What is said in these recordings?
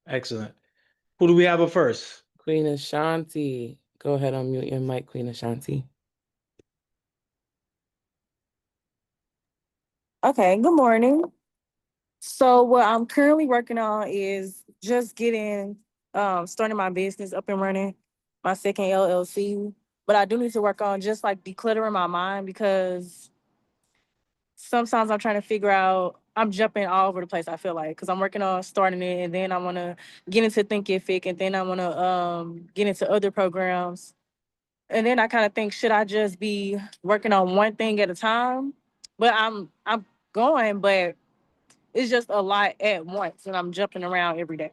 Excellent. Who do we have up first? Queen Ashanti. Go ahead, unmute your mic, Queen Ashanti. Okay, good morning. So what I'm currently working on is just getting starting my business up and running, my second LLC. But I do need to work on just like decluttering my mind because sometimes I'm trying to figure out I'm jumping all over the place, I feel like, because I'm working on starting it and then I wanna get into Thinkific and then I wanna get into other programs. And then I kind of think, should I just be working on one thing at a time? But I'm going, but it's just a lot at once and I'm jumping around every day.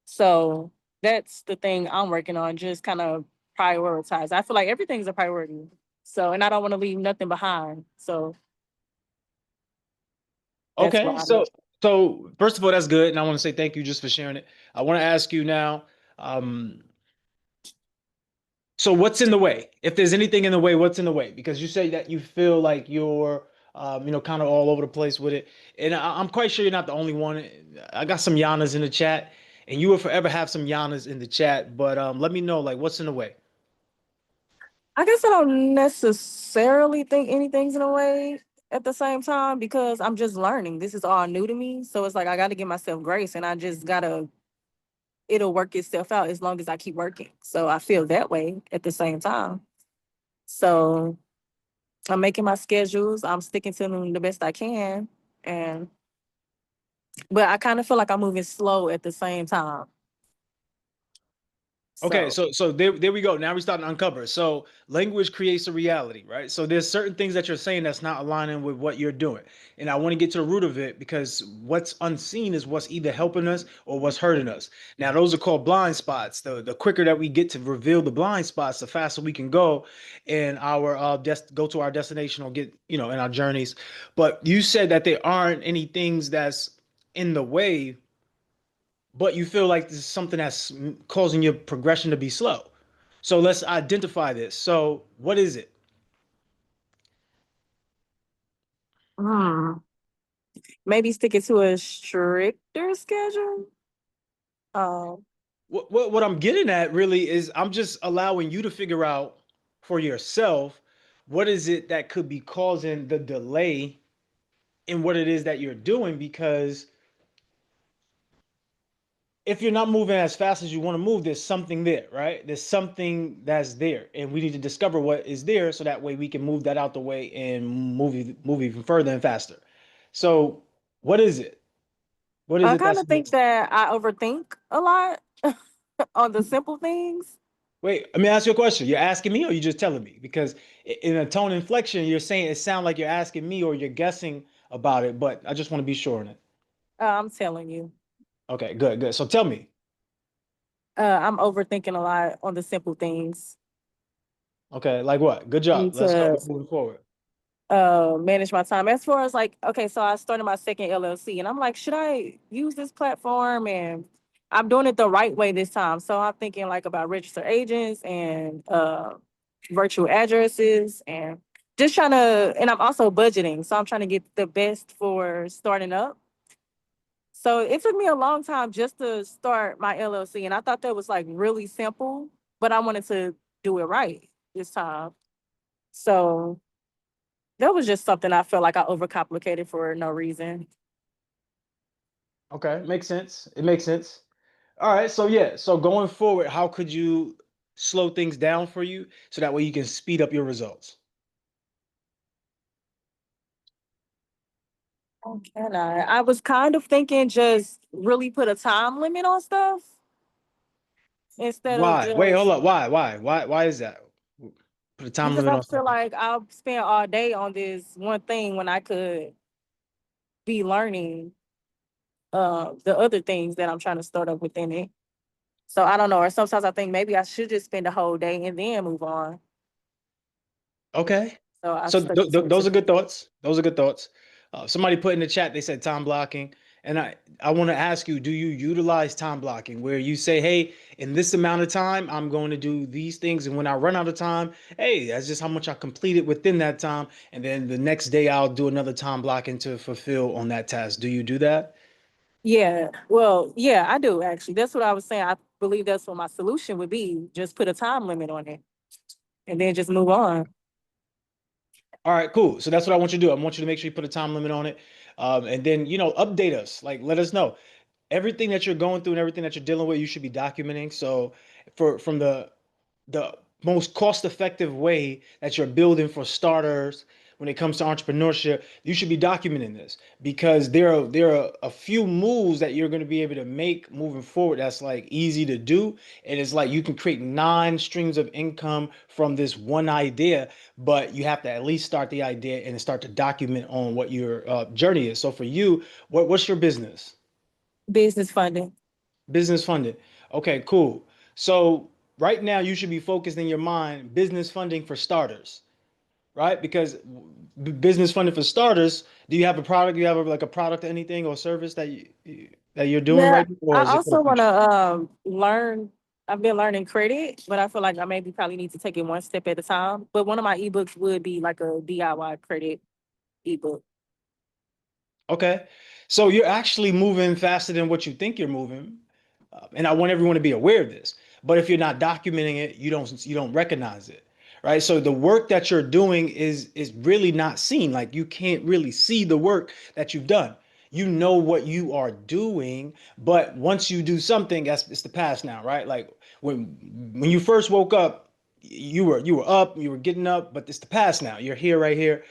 So that's the thing I'm working on, just kind of prioritize. I feel like everything's a priority. So, and I don't want to leave nothing behind. So that's Okay, why I'm. so first of all, that's good, and I want to say thank you just for sharing it. I want to ask you now, um, so what's in the way? If there's anything in the way, what's in the way? Because you say that you feel like you're, kind of all over the place with it, and I'm quite sure you're not the only one. I got some Yanas in the chat, and you will forever have some Yanas in the chat. But let me know, like, what's in the way? I guess I don't necessarily think anything's in a way at the same time because I'm just learning. This is all new to me. So it's like I got to give myself grace and I just got to, it'll work itself out as long as I keep working. So I feel that way at the same time. So I'm making my schedules. I'm sticking to them the best I can. And but I kind of feel like I'm moving slow at the same time. Okay, So so there we go. Now we start to uncover. So language creates a reality, right? So there's certain things that you're saying that's not aligning with what you're doing. And I want to get to the root of it because what's unseen is what's either helping us or what's hurting us. Now those are called blind spots. The quicker that we get to reveal the blind spots, the faster we can go in our go to our destination or get, in our journeys. But you said that there aren't any things that's in the way, but you feel like this is something that's causing your progression to be slow. So let's identify this. So what is it? hmm, maybe sticking to a stricter schedule. Um, What I'm getting at really is I'm just allowing you to figure out for yourself what is it that could be causing the delay in what it is that you're doing, because if you're not moving as fast as you want to move, there's something there, right? There's something that's there, and we need to discover what is there so that way we can move that out the way and move even further and faster. So, what is it? What is I it kind that's of think that I overthink a lot on the simple things. Wait, let me ask you a question. You're asking me or you just telling me? Because in a tone inflection, you're saying it sounds like you're asking me or you're guessing about it, but I just want to be sure on it. I'm telling you, Okay, good, good. So tell me. I'm overthinking a lot on the simple things. Okay, like what? Good I job. need Let's go. to We're moving forward. manage my time. As far as like, okay, so I started my second LLC and I'm like, should I use this platform? And I'm doing it the right way this time. So I'm thinking like about registered agents and virtual addresses and just trying to, and I'm also budgeting. So I'm trying to get the best for starting up. So it took me a long time just to start my LLC. And I thought that was like really simple, but I wanted to do it right this time. So that was just something I felt like I overcomplicated for no reason. Okay, makes sense. It makes sense. All right, so yeah, so going forward, how could you slow things down for you so that way you can speed up your results? How can I? I was kind of thinking just really put a time limit on stuff instead of Why? Wait, hold just up. Why is that? Put a time because limit I on feel something. like I'll spend all day on this one thing when I could be learning the other things that I'm trying to start up within it. So I don't know. Or sometimes I think maybe I should just spend the whole day and then move on. Okay. So I So stuck between those are two. good thoughts. Those are good thoughts. Somebody put in the chat, they said time blocking. And I want to ask you, do you utilize time blocking where you say, hey, in this amount of time, I'm going to do these things. And when I run out of time, hey, that's just how much I completed within that time. And then the next day, I'll do another time blocking to fulfill on that task. Do you do that? Yeah, well, yeah, I do actually. That's what I was saying. I believe that's what my solution would be. Just put a time limit on it and then just move on. All right, cool. So that's what I want you to do. I want you to make sure you put a time limit on it. And then, update us. Like, let us know everything that you're going through and everything that you're dealing with. You should be documenting. So, from the most cost-effective way that you're building for starters when it comes to entrepreneurship, you should be documenting this because there are a few moves that you're going to be able to make moving forward that's like easy to do. And it's like you can create 9 streams of income from this one idea, but you have to at least start the idea and start to document on what your journey is. So for you, what's your business? Business funding. Business funding. Okay, cool. So right now you should be focused in your mind business funding for starters, right? Because business funding for starters, do you have a product? Do you have like a product, anything or service that you're doing Yeah, right now, or I is it for the also want future? to learn. I've been learning credit, but I feel like I maybe probably need to take it one step at a time. But one of my ebooks would be like a DIY credit ebook. Okay. So you're actually moving faster than what you think you're moving. And I want everyone to be aware of this. But if you're not documenting it, you don't recognize it. Right? So the work that you're doing is really not seen. Like you can't really see the work that you've done. You know what you are doing, but once you do something, it's the past now, right? Like when you first woke up, you were up, you were getting up, but it's the past now. You're here, right here,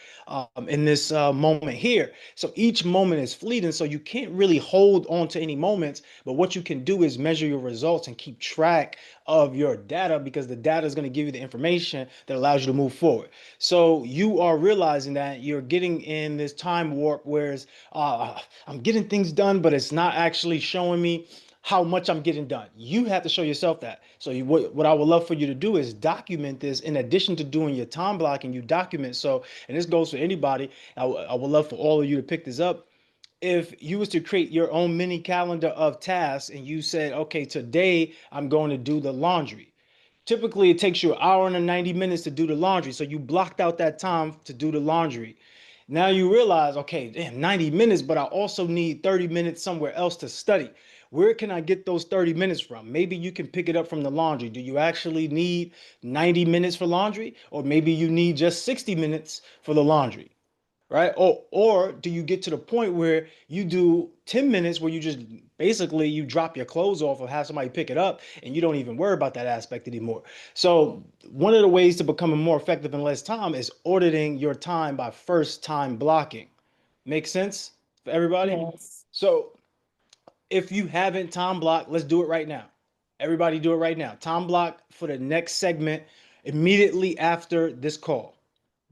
in this moment here. So each moment is fleeting, so you can't really hold on to any moments. But what you can do is measure your results and keep track of your data because the data is going to give you the information that allows you to move forward. So you are realizing that you're getting in this time warp, whereas I'm getting things done, but it's not actually showing me how much I'm getting done. You have to show yourself that. So what I would love for you to do is document this in addition to doing your time blocking, you document. So, and this goes for anybody. I would love for all of you to pick this up. If you was to create your own mini calendar of tasks and you said, okay, today I'm going to do the laundry. Typically, it takes you an hour and 90 minutes to do the laundry. So you blocked out that time to do the laundry. Now you realize, okay, damn, 90 minutes, but I also need 30 minutes somewhere else to study. Where can I get those 30 minutes from? Maybe you can pick it up from the laundry. Do you actually need 90 minutes for laundry? Or maybe you need just 60 minutes for the laundry? Right? Or do you get to the point where you do 10 minutes where you just basically you drop your clothes off or have somebody pick it up and you don't even worry about that aspect anymore. So one of the ways to become more effective in less time is auditing your time by first time blocking. Make sense for everybody? Yes. So if you haven't time blocked, let's do it right now. Everybody do it right now. Time block for the next segment immediately after this call.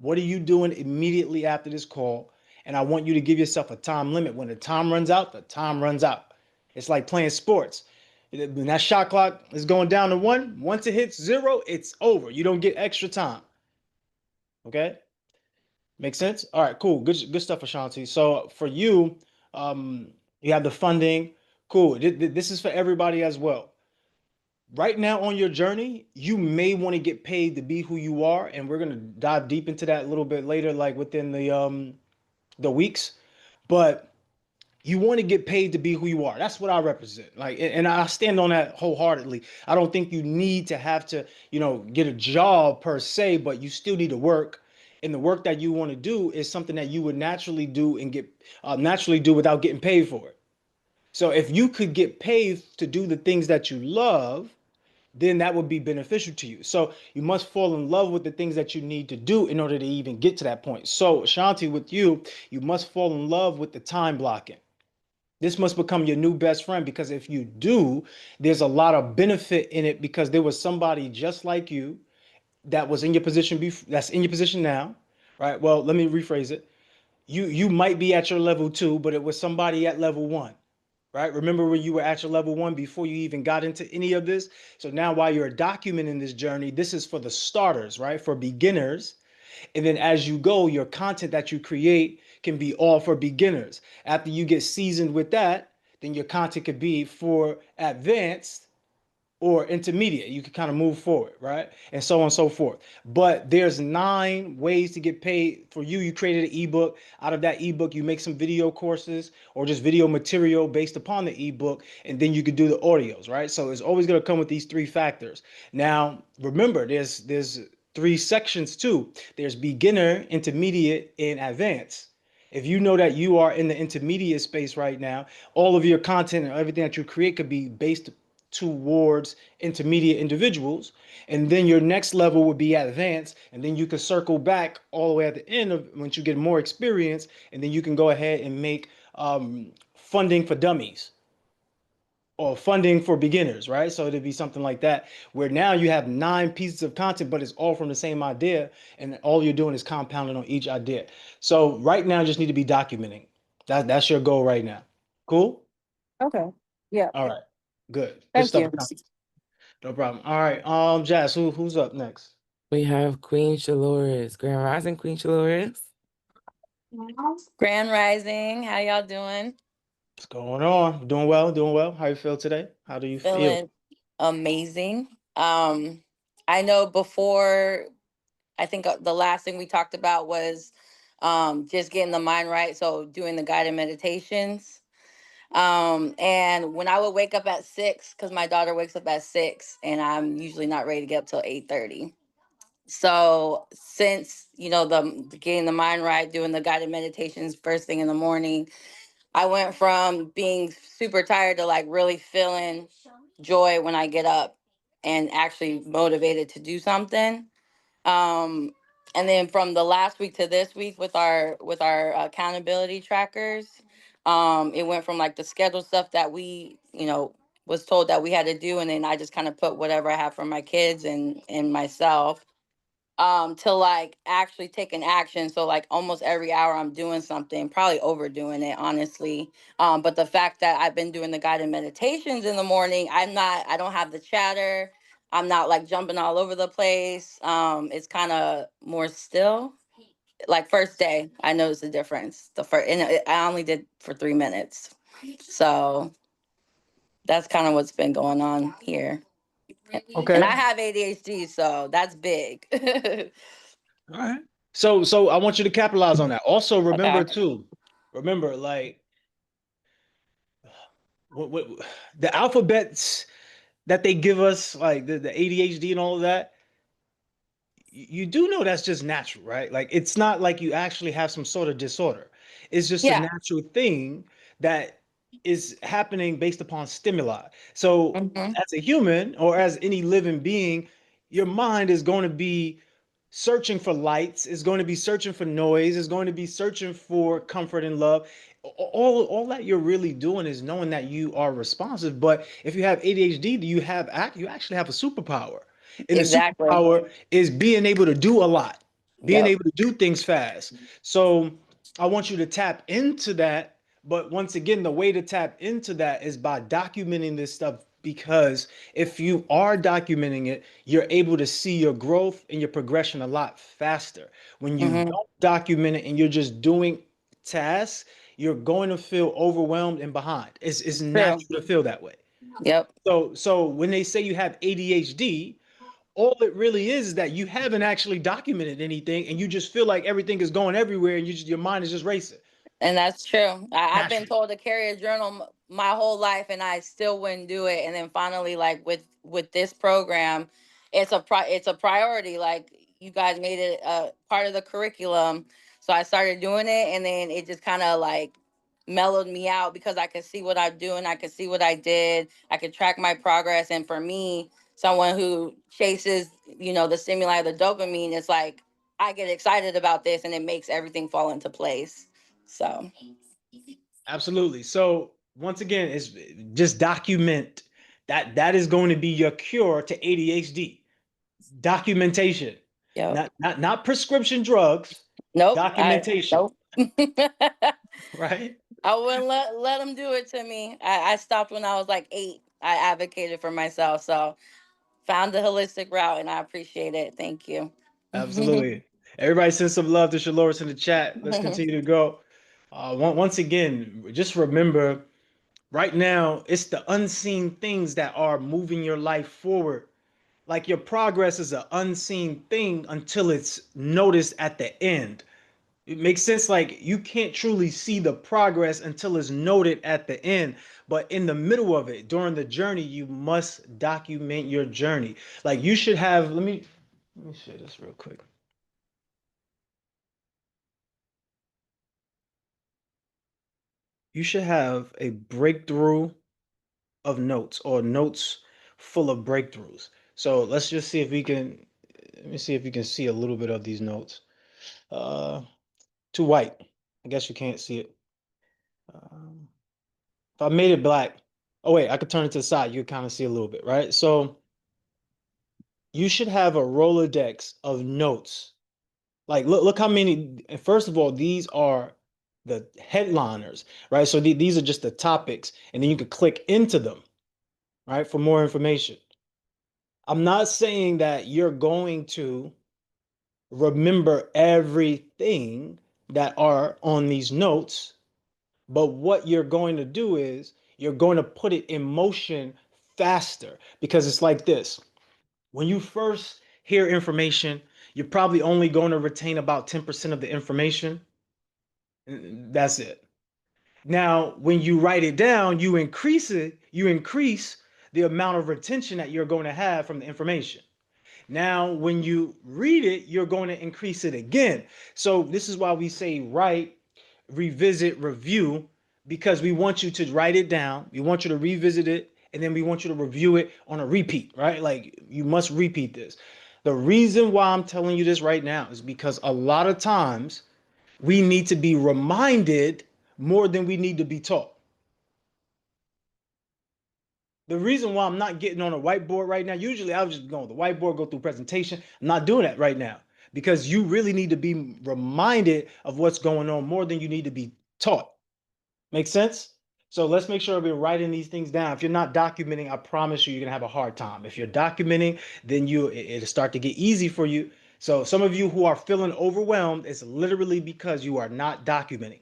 What are you doing immediately after this call? And I want you to give yourself a time limit. When the time runs out, the time runs out. It's like playing sports. When that shot clock is going down to 1, once it hits 0, it's over. You don't get extra time. Okay? Make sense? All right, cool. Good stuff, Ashanti. So for you, you have the funding. Cool. This is for everybody as well. Right now on your journey, you may want to get paid to be who you are, and we're gonna dive deep into that a little bit later, like within the weeks. But you want to get paid to be who you are. That's what I represent. Like, and I stand on that wholeheartedly. I don't think you need to have to, get a job per se, but you still need to work. And the work that you want to do is something that you would naturally do and get naturally do without getting paid for it. So if you could get paid to do the things that you love, then that would be beneficial to you. So you must fall in love with the things that you need to do in order to even get to that point. So Shanti, with you, you must fall in love with the time blocking. This must become your new best friend because if you do, there's a lot of benefit in it because there was somebody just like you that was in your position that's in your position now, right? Well, let me rephrase it. You might be at your level 2, but it was somebody at level 1, right? Remember when you were at your level 1 before you even got into any of this? So now while you're documenting this journey, this is for the starters, right? For beginners. And then as you go, your content that you create can be all for beginners. After you get seasoned with that, then your content could be for advanced, or intermediate. You can kind of move forward, right? And so on and so forth. But there's 9 ways to get paid for you. You created an ebook. Out of that ebook, you make some video courses or just video material based upon the ebook, and then you could do the audios, right? So it's always going to come with these 3 factors. Now, remember, there's 3 sections too. There's beginner, intermediate, and advanced. If you know that you are in the intermediate space right now, all of your content and everything that you create could be based towards intermediate individuals. And then your next level would be advanced. And then you can circle back all the way at the end of once you get more experience. And then you can go ahead and make funding for dummies or funding for beginners, right? So it'd be something like that, where now you have 9 pieces of content, but it's all from the same idea, and all you're doing is compounding on each idea. So right now, you just need to be documenting. That's your goal right now. Cool? Okay. Yeah. All right. Good. Good Thank stuff. you. No problem. All right. Jazz, who's up next? We have Queen Shalores. Grand Rising, Queen Shalores. Grand Rising, how y'all doing? What's going on? Doing well, doing well. How you feel today? How do you feel? Feeling amazing. I know before, I think the last thing we talked about was just getting the mind right, so doing the guided meditations. And when I would wake up at 6, because my daughter wakes up at 6, and I'm usually not ready to get up till 8:30. So since the getting the mind right, doing the guided meditations first thing in the morning, I went from being super tired to like really feeling joy when I get up and actually motivated to do something. Um, and then from the last week to this week with our accountability trackers, it went from like the schedule stuff that we, was told that we had to do, and then I just kind of put whatever I have for my kids and myself, to like actually taking action. So like almost every hour I'm doing something, probably overdoing it, honestly. But the fact that I've been doing the guided meditations in the morning, I don't have the chatter. I'm not like jumping all over the place. It's kind of more still. Like first day, I noticed the difference. I only did for 3 minutes. So that's kind of what's been going on here. Okay. And I have ADHD, so that's big. All right. So I want you to capitalize on that. Also, remember Okay. too, remember like what the alphabets that they give us, like the ADHD and all of that. You do know that's just natural, right? Like it's not like you actually have some sort of disorder. It's just a Yeah. natural thing that is happening based upon stimuli. So Mhm. as a human or as any living being, your mind is going to be searching for lights, is going to be searching for noise, is going to be searching for comfort and love. All that you're really doing is knowing that you are responsive. But if you have ADHD, you actually have a superpower. And the Exactly. superpower is being able to do a lot, being Yep. able to do things fast. So I want you to tap into that. But once again, the way to tap into that is by documenting this stuff, because if you are documenting it, you're able to see your growth and your progression a lot faster. When you Mhm. don't document it and you're just doing tasks, you're going to feel overwhelmed and behind. It's True. natural to feel that way. Yep. So when they say you have ADHD, all it really is that you haven't actually documented anything, and you just feel like everything is going everywhere, and your mind is just racing. And that's true. I've been Naturally. told to carry a journal my whole life, and I still wouldn't do it. And then finally, like with this program, it's a priority. Like you guys made it a part of the curriculum, so I started doing it, and then it just kind of like mellowed me out because I could see what I'm doing, I could see what I did, I could track my progress. And for me, someone who chases, the stimuli, the dopamine, it's like I get excited about this, and it makes everything fall into place. So, Absolutely. So once again, it's just document that. That is going to be your cure to ADHD. Documentation, yep. not prescription drugs. Nope. Documentation, Nope. right? I wouldn't let them do it to me. I stopped when I was like 8. I advocated for myself. So found the holistic route, and I appreciate it. Thank you. Absolutely. Everybody send some love to Shaloris in the chat. Let's continue to go. Once again, just remember Right now, it's the unseen things that are moving your life forward. Like your progress is an unseen thing until it's noticed at the end. It makes sense. Like you can't truly see the progress until it's noted at the end. But in the middle of it, during the journey, you must document your journey. Like you should have, let me share this real quick. You should have a breakthrough of notes or notes full of breakthroughs. So let's just see if we can, let me see if you can see a little bit of these notes. Uh, Too white. I guess you can't see it. Um, if I made it black, oh wait, I could turn it to the side. You can kind of see a little bit, right? So you should have a Rolodex of notes. Like look how many. First of all, these are the headliners, right? So these are just the topics, and then you could click into them, right, for more information. I'm not saying that you're going to remember everything that are on these notes, but what you're going to do is you're going to put it in motion faster because it's like this. When you first hear information, you're probably only going to retain about 10% of the information. That's it. Now, when you write it down, you increase the amount of retention that you're going to have from the information. Now, when you read it, you're going to increase it again. So this is why we say write, revisit, review, because we want you to write it down. We want you to revisit it, and then we want you to review it on a repeat, right? Like you must repeat this. The reason why I'm telling you this right now is because a lot of times we need to be reminded more than we need to be taught. The reason why I'm not getting on a whiteboard right now, usually I would just go on the whiteboard, go through presentation. I'm not doing that right now because you really need to be reminded of what's going on more than you need to be taught. Make sense? So let's make sure we're writing these things down. If you're not documenting, I promise you're gonna have a hard time. If you're documenting, then it'll start to get easy for you. So some of you who are feeling overwhelmed, it's literally because you are not documenting.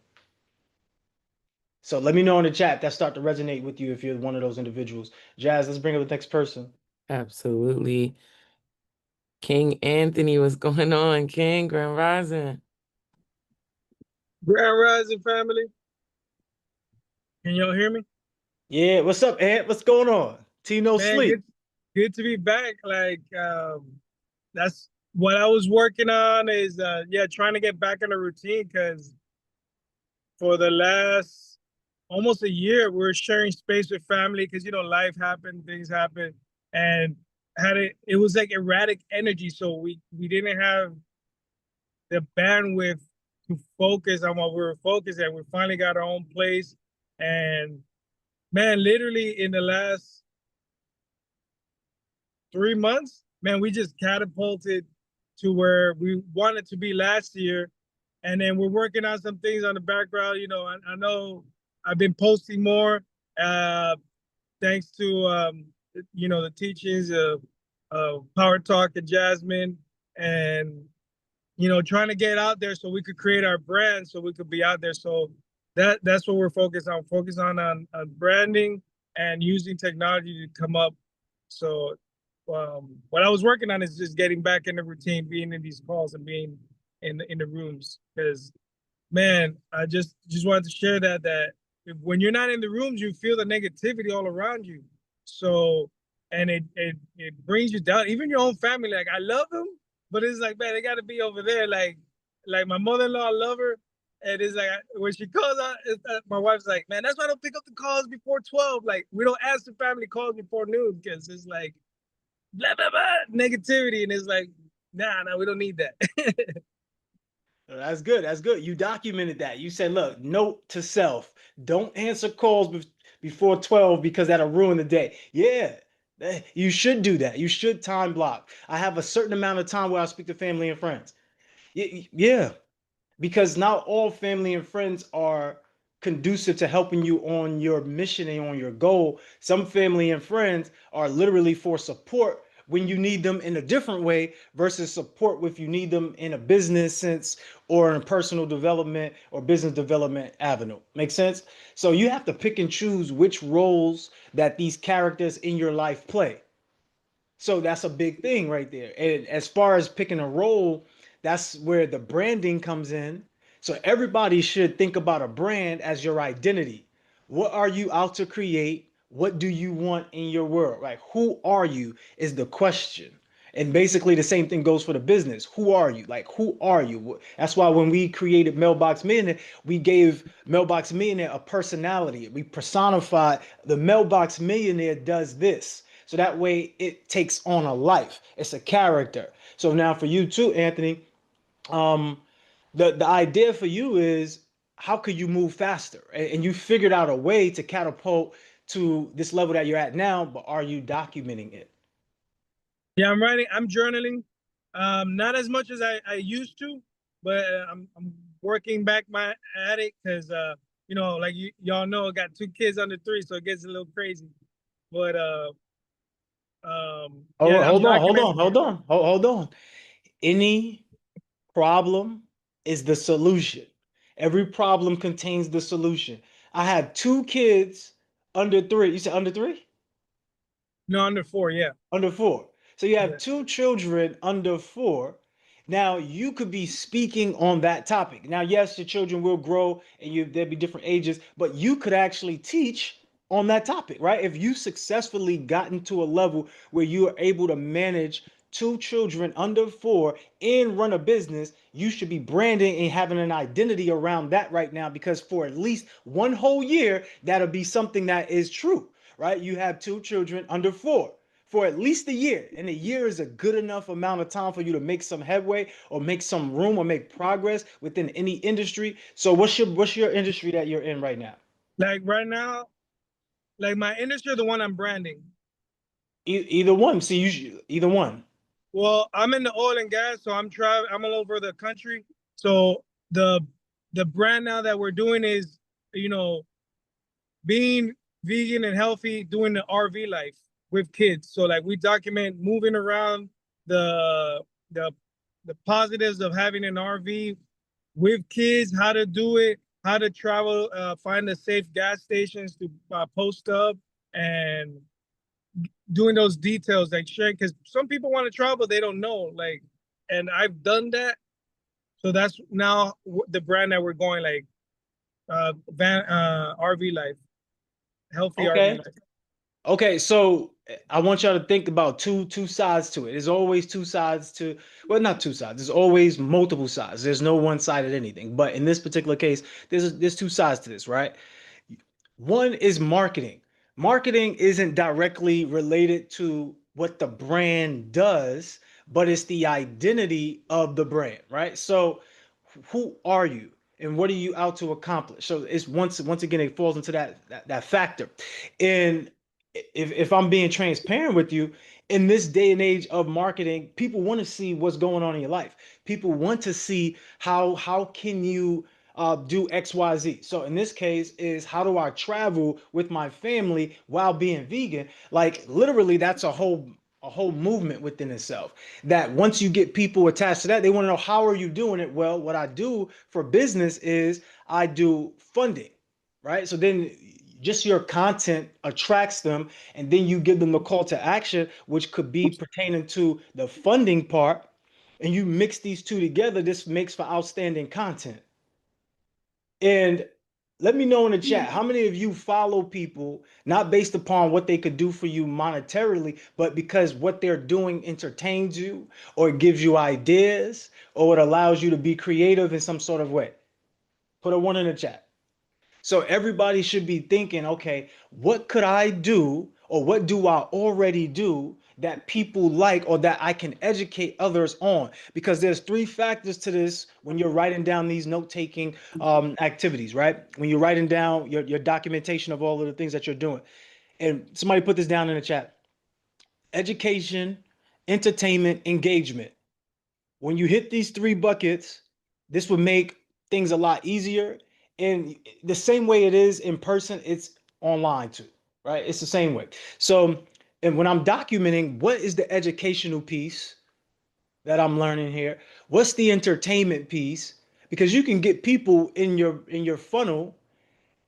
So let me know in the chat if that start to resonate with you if you're one of those individuals. Jazz, let's bring up the next person. Absolutely. King Anthony, what's going on? King, Grand Rising. Grand Rising family. Can y'all hear me? Yeah, what's up, Ant? What's going on? T no Man, sleep. good to be back. Like that's what I was working on is trying to get back in a routine because for the last almost a year we're sharing space with family because life happened, things happen, and it was like erratic energy. So we didn't have the bandwidth to focus on what we were focused at. We finally got our own place. And man, literally in the last 3 months, man, we just catapulted to where we wanted to be last year. And then we're working on some things on the background. I know I've been posting more, thanks to the teachings of Power Talk and Jasmine, and trying to get out there so we could create our brand, so we could be out there. So that's what we're focused on. Focus on branding and using technology to come up. So what I was working on is just getting back in the routine, being in these calls and being in the rooms. Because man, I just wanted to share that when you're not in the rooms, you feel the negativity all around you. So and it brings you down. Even your own family, like I love them, but it's like, man, they got to be over there. Like my mother-in-law, I love her. And it's like, when she calls out, my wife's like, man, that's why I don't pick up the calls before 12. Like, we don't answer family calls before noon because it's like, blah, blah, blah, negativity. And it's like, nah, we don't need that. That's good. That's good. You documented that. You said, look, note to self, don't answer calls before 12 because that'll ruin the day. Yeah, you should do that. You should time block. I have a certain amount of time where I speak to family and friends. Yeah, because not all family and friends are conducive to helping you on your mission and on your goal. Some family and friends are literally for support, when you need them in a different way versus support if you need them in a business sense or in personal development or business development avenue. Make sense? So you have to pick and choose which roles that these characters in your life play. So that's a big thing right there. And as far as picking a role, that's where the branding comes in. So everybody should think about a brand as your identity. What are you out to create? What do you want in your world? Like, who are you is the question. And basically, the same thing goes for the business. Who are you? Like, who are you? That's why when we created Mailbox Millionaire, we gave Mailbox Millionaire a personality. We personified the Mailbox Millionaire does this. So that way it takes on a life. It's a character. So now for you too, Anthony, um, the idea for you is how could you move faster? And you figured out a way to catapult to this level that you're at now, but are you documenting it? Yeah, I'm journaling. Not as much as I used to, but I'm working back at it because like y'all know, I got 2 kids under 3, so it gets a little crazy. But Oh, yeah, I'm hold on, hold documenting. on, hold on, hold on. Any problem is the solution. Every problem contains the solution. I had 2 kids under 3. You said under 3? No, under 4, yeah. Under 4. So you have Yeah. 2 children under 4. Now you could be speaking on that topic. Now, yes, your children will grow and there'll be different ages, but you could actually teach on that topic, right? If you successfully gotten to a level where you are able to manage 2 children under 4 and run a business, you should be branding and having an identity around that right now because for at least 1 whole year, that'll be something that is true, right? You have 2 children under 4 for at least a year. And a year is a good enough amount of time for you to make some headway or make some room or make progress within any industry. So what's your industry that you're in right now? Like right now, like my industry, the one I'm branding. Either one. See, either one. Well, I'm in the oil and gas, so I'm all over the country. So the brand now that we're doing is, being vegan and healthy, doing the RV life with kids. So like we document moving around the the the positives of having an RV with kids, how to do it, how to travel, find the safe gas stations to post up, and doing those details, like sharing, because some people want to travel, they don't know, like, and I've done that. So that's now the brand that we're going, like, RV life, healthy Okay. RV life. Okay, so I want y'all to think about two sides to it. There's always 2 sides to, well, not 2 sides. There's always multiple sides. There's no one-sided anything. But in this particular case, there's 2 sides to this, right? One is marketing. Marketing isn't directly related to what the brand does, but it's the identity of the brand, right? So who are you and what are you out to accomplish? So it's once again it falls into that factor. And if I'm being transparent with you, in this day and age of marketing, people want to see what's going on in your life. People want to see how can you do XYZ. So in this case is how do I travel with my family while being vegan? Like literally that's a whole movement within itself that once you get people attached to that, they want to know how are you doing it? Well, what I do for business is I do funding, right? So then just your content attracts them and then you give them the call to action, which could be pertaining to the funding part. And you mix these 2 together, this makes for outstanding content. And let me know in the chat, how many of you follow people not based upon what they could do for you monetarily, but because what they're doing entertains you or it gives you ideas or it allows you to be creative in some sort of way? Put a 1 in the chat. So everybody should be thinking, okay, what could I do or what do I already do that people like or that I can educate others on? Because there's 3 factors to this when you're writing down these note-taking activities, right? When you're writing down your documentation of all of the things that you're doing. And somebody put this down in the chat. Education, entertainment, engagement. When you hit these 3 buckets, this would make things a lot easier. And the same way it is in person, it's online too, right? It's the same way. So And when I'm documenting, what is the educational piece that I'm learning here? What's the entertainment piece? Because you can get people in your funnel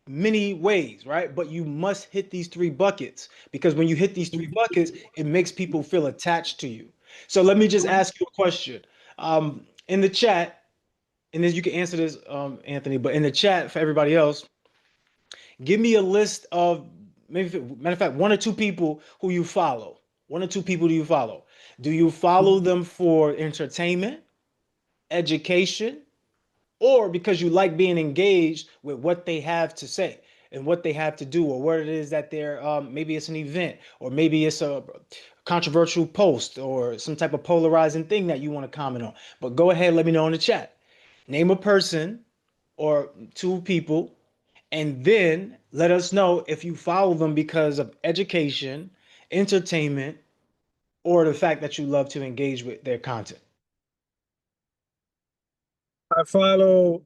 many ways, right? But you must hit these three buckets, because when you hit these three buckets, it makes people feel attached to you. So let me just ask you a question. In the chat, and then you can answer this, Anthony, but in the chat for everybody else, give me a list of, maybe, matter of fact, one or two people who you follow. One or two people do you follow? Do you follow them for entertainment, education, or because you like being engaged with what they have to say and what they have to do, or what it is that they're, maybe it's an event, or maybe it's a controversial post or some type of polarizing thing that you want to comment on. But go ahead, let me know in the chat. Name a person or two people, and then let us know if you follow them because of education, entertainment, or the fact that you love to engage with their content. I follow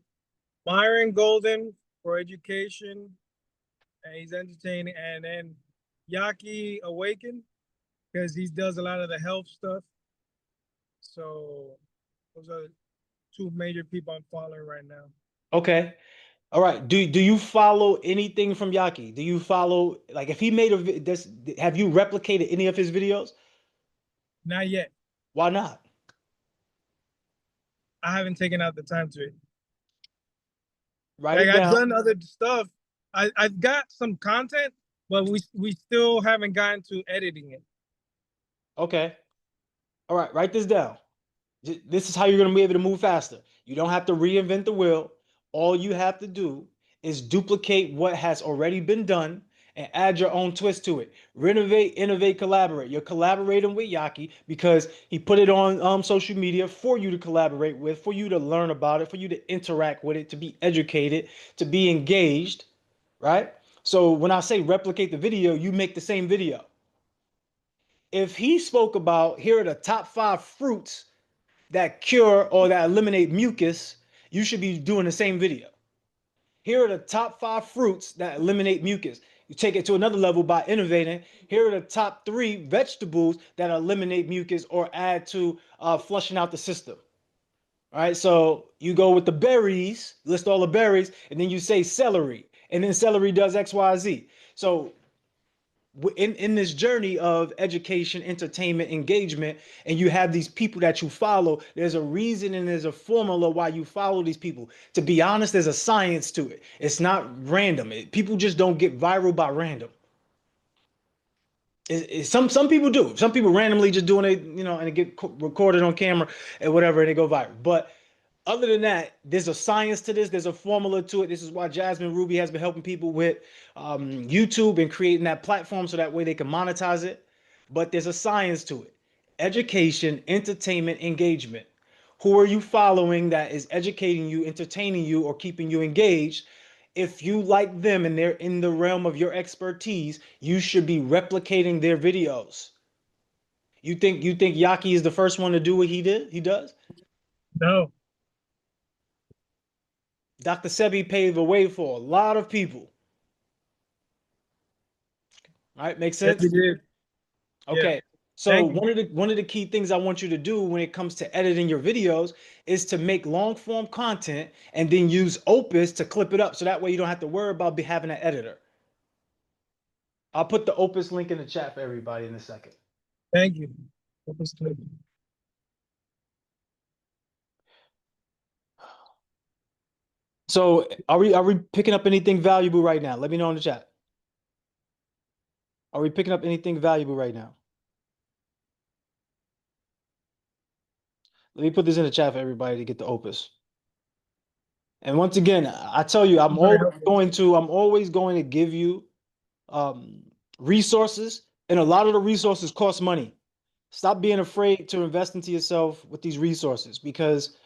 Myron Golden for education, and he's entertaining, and then Yaki Awaken because he does a lot of the health stuff. So those are two major people I'm following right now. Okay. All right. Do you follow anything from Yaki? Do you follow, like, if he made this, have you replicated any of his videos? Not yet. Why not? I haven't taken out the time to it. Write Like it I've down. done other stuff. I've got some content, but we still haven't gotten to editing it. Okay. All right. Write this down. This is how you're going to be able to move faster. You don't have to reinvent the wheel. All you have to do is duplicate what has already been done and add your own twist to it. Renovate, innovate, collaborate. You're collaborating with Yaki because he put it on social media for you to collaborate with, for you to learn about it, for you to interact with it, to be educated, to be engaged, right? So when I say replicate the video, you make the same video. If he spoke about, here are the top 5 fruits that cure or that eliminate mucus, you should be doing the same video. Here are the top 5 fruits that eliminate mucus. You take it to another level by innovating. Here are the top 3 vegetables that eliminate mucus or add to flushing out the system. All right, so you go with the berries, list all the berries, and then you say celery, and then celery does X, Y, Z. So in this journey of education, entertainment, engagement, and you have these people that you follow, there's a reason and there's a formula why you follow these people. To be honest, there's a science to it. It's not random. People just don't get viral by random. Some people do. Some people randomly just doing it, and it get recorded on camera and whatever, and they go viral. But other than that, there's a science to this. There's a formula to it. This is why Jasmine Ruby has been helping people with YouTube and creating that platform so that way they can monetize it. But there's a science to it. Education, entertainment, engagement. Who are you following that is educating you, entertaining you, or keeping you engaged? If you like them and they're in the realm of your expertise, you should be replicating their videos. You think Yaki is the first one to do what he did? He does? No. Dr. Sebi paved the way for a lot of people. All right, makes Yes, sense? you did. Okay. Yeah. So Thank you. one of the key things I want you to do when it comes to editing your videos is to make long form content and then use Opus to clip it up. So that way you don't have to worry about having an editor. I'll put the Opus link in the chat for everybody in a second. Thank you. That was good. So are we picking up anything valuable right now? Let me know in the chat. Are we picking up anything valuable right now? Let me put this in the chat for everybody to get the Opus. And once again, I tell you, I'm always going to give you resources, and a lot of the resources cost money. Stop being afraid to invest into yourself with these resources, because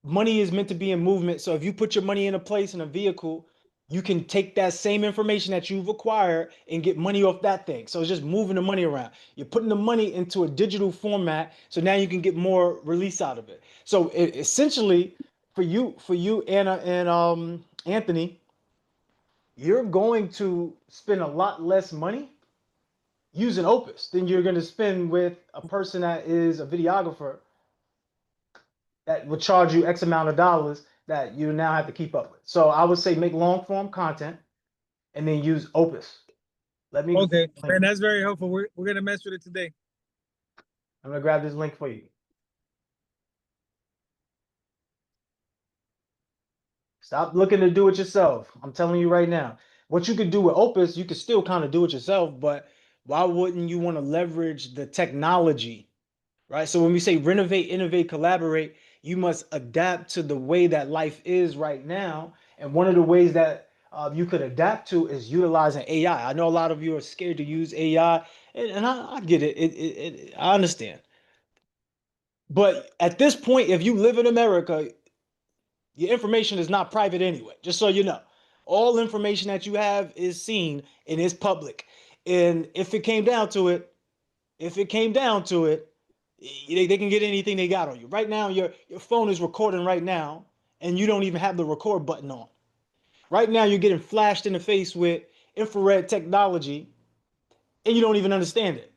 money is meant to be in movement. So if you put your money in a place, in a vehicle, you can take that same information that you've acquired and get money off that thing. So it's just moving the money around. You're putting the money into a digital format, so now you can get more release out of it. So essentially, for you, Anna and Anthony, you're going to spend a lot less money using Opus than you're going to spend with a person that is a videographer that would charge you X amount of dollars that you now have to keep up with. So I would say make long form content and then use Opus. Let me. Okay, man, that's very helpful. We're gonna mess with it today. I'm gonna grab this link for you. Stop looking to do it yourself. I'm telling you right now. What you could do with Opus, you could still kind of do it yourself, but why wouldn't you want to leverage the technology, right? So when we say renovate, innovate, collaborate, you must adapt to the way that life is right now. And one of the ways that you could adapt to is utilizing AI. I know a lot of you are scared to use AI, and I get it. I understand. But at this point, if you live in America, your information is not private anyway, just so you know. All information that you have is seen and is public. And if it came down to it, they can get anything they got on you. Right now, your phone is recording right now, and you don't even have the record button on. Right now, you're getting flashed in the face with infrared technology, and you don't even understand it.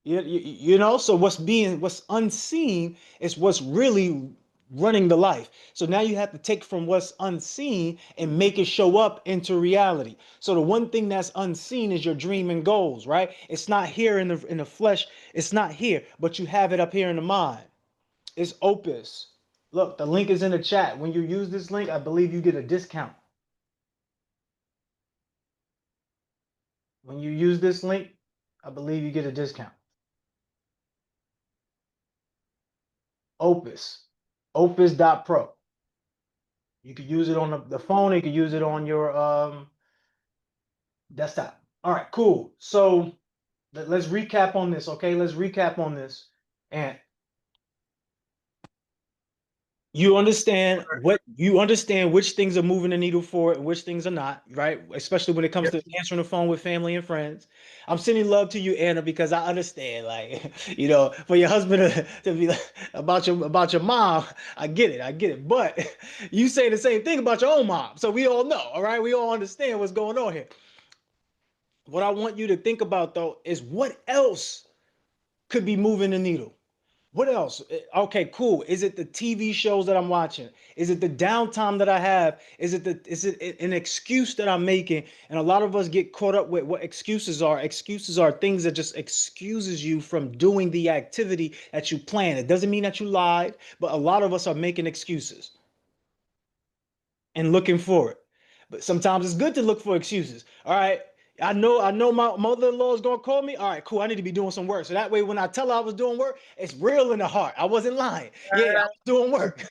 You know, so what's unseen is what's really running the life. So now you have to take from what's unseen and make it show up into reality. So the one thing that's unseen is your dream and goals, right? It's not here in the flesh. It's not here, but you have it up here in the mind. It's Opus. Look, the link is in the chat. When you use this link, I believe you get a discount. When you use this link, I believe you get a discount. Opus, opus.pro. You could use it on the phone. You could use it on your desktop. All right, cool. So let's recap on this, okay? Let's recap on this. And you understand which things are moving the needle forward and which things are not, right? Especially when it comes to answering the phone with family and friends. I'm sending love to you, Anna, because I understand, like, you know, for your husband to be like, about your mom, I get it. But you say the same thing about your own mom, so we all know, all right? We all understand what's going on here. What I want you to think about though is what else could be moving the needle. What else? Okay, cool. Is it the TV shows that I'm watching? Is it the downtime that I have? Is it an excuse that I'm making? And a lot of us get caught up with what excuses are. Excuses are things that just excuses you from doing the activity that you plan. It doesn't mean that you lied, but a lot of us are making excuses and looking for it. But sometimes it's good to look for excuses. All right. I know my mother-in-law is gonna call me. All right, cool. I need to be doing some work. So that way, when I tell her I was doing work, it's real in the heart. I wasn't lying. Yeah, I was doing work.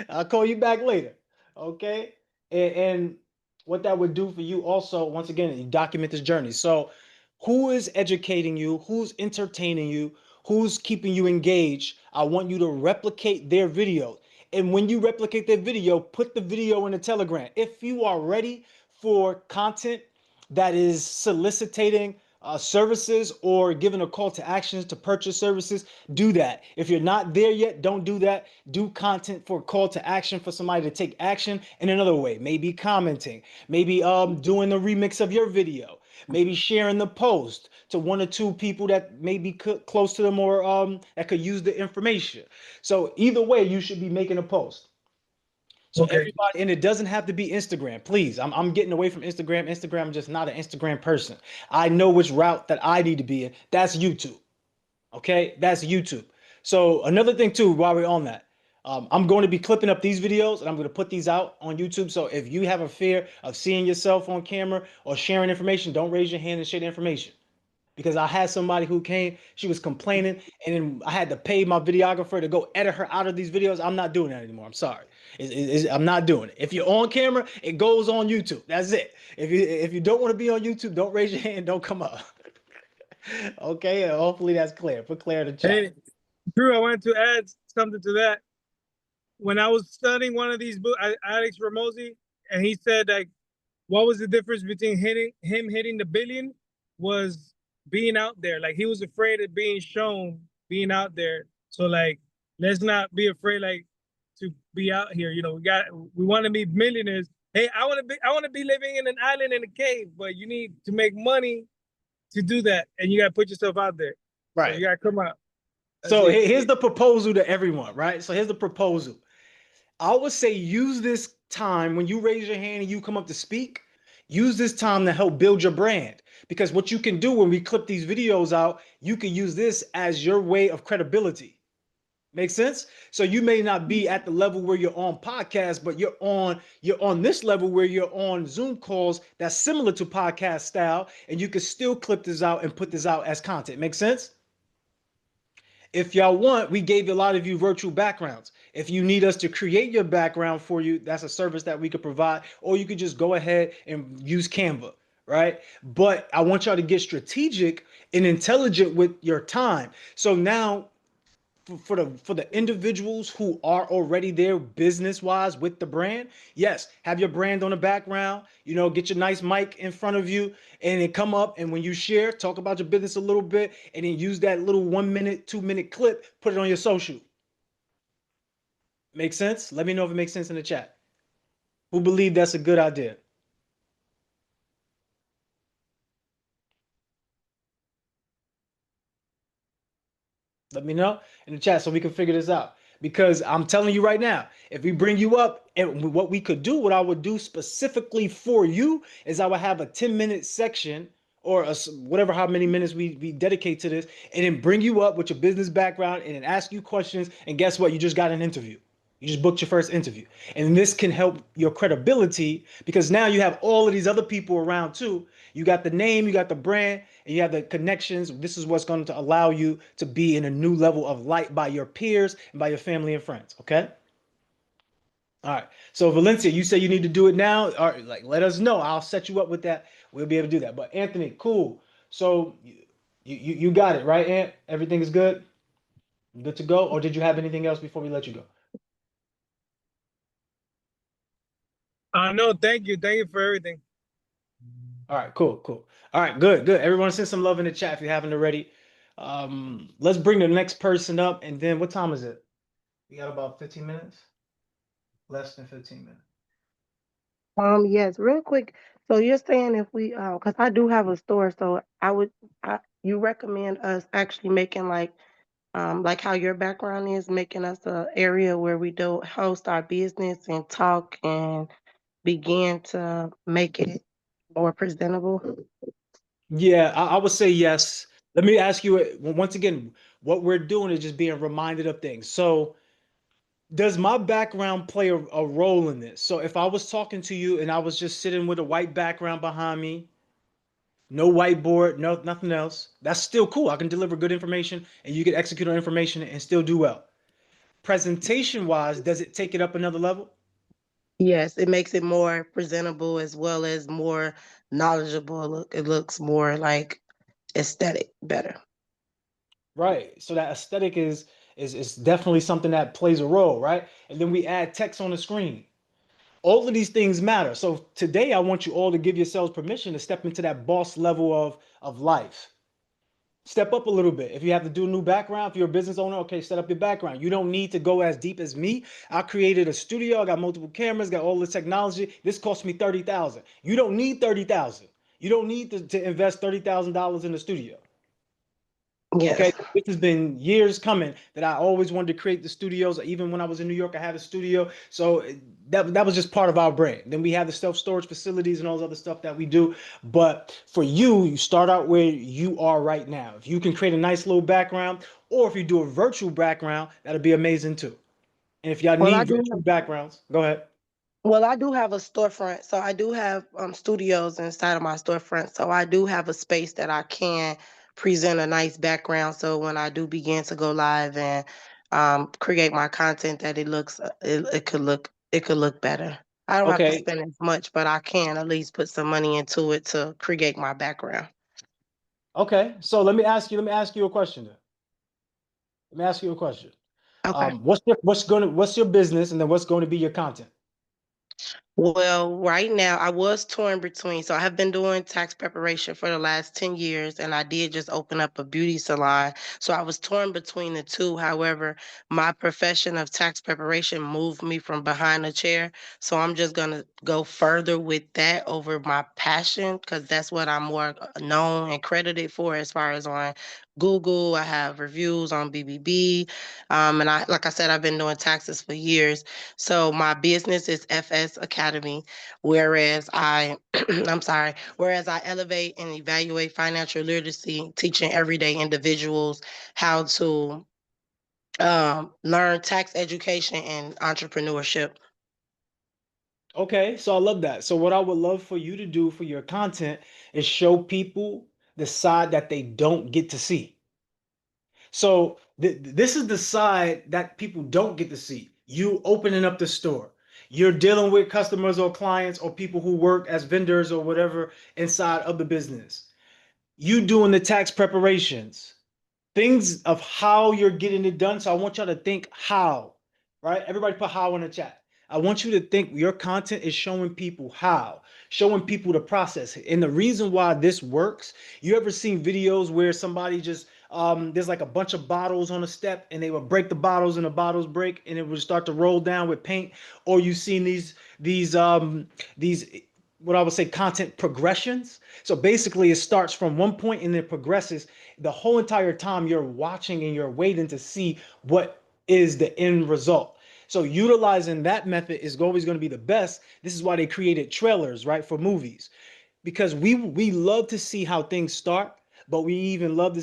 I'll call you back later. Okay. And what that would do for you also, once again, you document this journey. So who is educating you? Who's entertaining you? Who's keeping you engaged? I want you to replicate their video. And when you replicate their video, put the video in the Telegram. If you are ready for content that is soliciting services or giving a call to actions to purchase services, do that. If you're not there yet, don't do that. Do content for call to action for somebody to take action in another way. Maybe commenting, maybe doing the remix of your video, maybe sharing the post to one or two people that may be close to them or that could use the information. So either way, you should be making a post. So everybody, and it doesn't have to be Instagram. Please, I'm getting away from Instagram. Instagram, I'm just not an Instagram person. I know which route that I need to be in. That's YouTube. Okay, that's YouTube. So another thing too, while we're on that, I'm going to be clipping up these videos and I'm going to put these out on YouTube. So if you have a fear of seeing yourself on camera or sharing information, don't raise your hand and share the information. Because I had somebody who came, she was complaining, and then I had to pay my videographer to go edit her out of these videos. I'm not doing that anymore. I'm sorry. I'm not doing it. If you're on camera, it goes on YouTube. That's it. If you don't want to be on YouTube, don't raise your hand. Don't come up. Okay. And hopefully that's clear. Put clear in the chat. Hey, Drew, I wanted to add something to that. When I was studying one of these books, Alex Ramosi, and he said like, what was the difference between him hitting the billion was being out there. Like he was afraid of being shown, being out there. So like, let's not be afraid like to be out here. You know, we want to be millionaires. Hey, I want to be living in an island in a cave, but you need to make money to do that, and you got to put yourself out there. So Right. you got to come out. That's So it. here's the proposal to everyone, right? So here's the proposal. I would say use this time when you raise your hand and you come up to speak, use this time to help build your brand. Because what you can do when we clip these videos out, you can use this as your way of credibility. Make sense? So you may not be at the level where you're on podcast, but you're on this level where you're on Zoom calls that's similar to podcast style, and you can still clip this out and put this out as content. Make sense? If y'all want, we gave a lot of you virtual backgrounds. If you need us to create your background for you, that's a service that we could provide, or you could just go ahead and use Canva, right? But I want y'all to get strategic and intelligent with your time. So now for the individuals who are already there business wise with the brand, yes, have your brand on the background, get your nice mic in front of you, and then come up, and when you share, talk about your business a little bit, and then use that little 1 minute 2 minute clip, put it on your social. Make sense? Let me know if it makes sense in the chat. Who believe that's a good idea? Let me know in the chat so we can figure this out. Because I'm telling you right now, if we bring you up, and what we could do, what I would do specifically for you is I would have a 10-minute section, or whatever, how many minutes we dedicate to this, and then bring you up with your business background and then ask you questions. And guess what? You just got an interview. You just booked your first interview. And this can help your credibility, because now you have all of these other people around too. You got the name, you got the brand, and you have the connections. This is what's going to allow you to be in a new level of light by your peers and by your family and friends. Okay. All right. So Valencia, you say you need to do it now. All right, let us know. I'll set you up with that. We'll be able to do that. But Anthony, cool. So you got it, right, Ant? Everything is good? Good to go? Or did you have anything else before we let you go? No, thank you. Thank you for everything. All right, cool. All right, good. Everyone send some love in the chat if you haven't already. Let's bring the next person up, and then what time is it? We got about 15 minutes? Less than 15 minutes. Yes, real quick. So you're saying if we, because I do have a store, so you recommend us actually making like how your background is, making us a area where we do host our business and talk and begin to make it more presentable. Yeah, I would say yes. Let me ask you once again, what we're doing is just being reminded of things. So does my background play a role in this? So if I was talking to you and I was just sitting with a white background behind me, no whiteboard, nothing else, that's still cool. I can deliver good information and you can execute on information and still do well. Presentation wise, does it take it up another level? Yes, it makes it more presentable as well as more knowledgeable. It looks more like aesthetic better. Right. So that aesthetic is definitely something that plays a role, right? And then we add text on the screen. All of these things matter. So today I want you all to give yourselves permission to step into that boss level of life. Step up a little bit. If you have to do a new background, if you're a business owner, okay, set up your background. You don't need to go as deep as me. I created a studio. I got multiple cameras, got all the technology. This cost me $30,000. You don't need $30,000. You don't need to invest $30,000 in the studio. Okay, Yes. this has been years coming that I always wanted to create the studios. Even when I was in New York, I had a studio. So that was just part of our brand. Then we have the self-storage facilities and all this other stuff that we do. But for you, you start out where you are right now. If you can create a nice little background, or if you do a virtual background, that'll be amazing too. And if y'all Well, I need do virtual backgrounds, go ahead. Well, I do have a storefront, so I do have studios inside of my storefront. So I do have a space that I can present a nice background. So when I do begin to go live and create my content, that it could look better. I don't have to Okay, spend as much, but I can at least put some money into it to create my background. okay. So let me ask you a question then. Let me ask you a question. Okay. What's your business, and then what's going to be your content? Well, right now I was torn between, so I have been doing tax preparation for the last 10 years, and I did just open up a beauty salon. So I was torn between the two. However, my profession of tax preparation moved me from behind a chair. So I'm just going to go further with that over my passion because that's what I'm more known and credited for as far as on Google. I have reviews on BBB. And like I said, I've been doing taxes for years. So my business is FS Academy, whereas I'm sorry, whereas I elevate and evaluate financial literacy, teaching everyday individuals how to learn tax education and entrepreneurship. Okay, so I love that. So what I would love for you to do for your content is show people the side that they don't get to see. So this is the side that people don't get to see. You opening up the store. You're dealing with customers or clients or people who work as vendors or whatever inside of the business. You doing the tax preparations, things of how you're getting it done. So I want y'all to think how, right? Everybody put how in the chat. I want you to think your content is showing people how, showing people the process. And the reason why this works, you ever seen videos where somebody just there's like a bunch of bottles on a step and they would break the bottles and the bottles break and it would start to roll down with paint, or you've seen these what I would say content progressions. So basically it starts from one point and it progresses the whole entire time you're watching and you're waiting to see what is the end result. So utilizing that method is always going to be the best. This is why they created trailers, right, for movies, because we love to see how things start, but we love to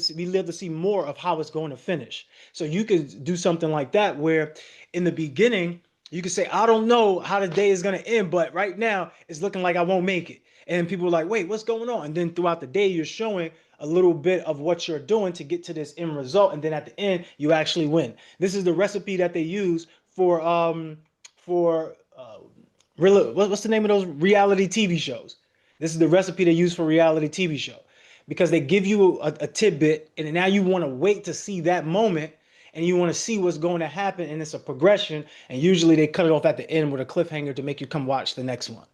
see more of how it's going to finish. So you could do something like that where in the beginning you could say, I don't know how the day is going to end, but right now it's looking like I won't make it. And people are like, wait, what's going on? And then throughout the day, you're showing a little bit of what you're doing to get to this end result. And then at the end, you actually win. This is the recipe that they use for what's the name of those reality TV shows? This is the recipe they use for reality TV show because they give you a tidbit and now you want to wait to see that moment and you want to see what's going to happen and it's a progression and usually they cut it off at the end with a cliffhanger to make you come watch the next one.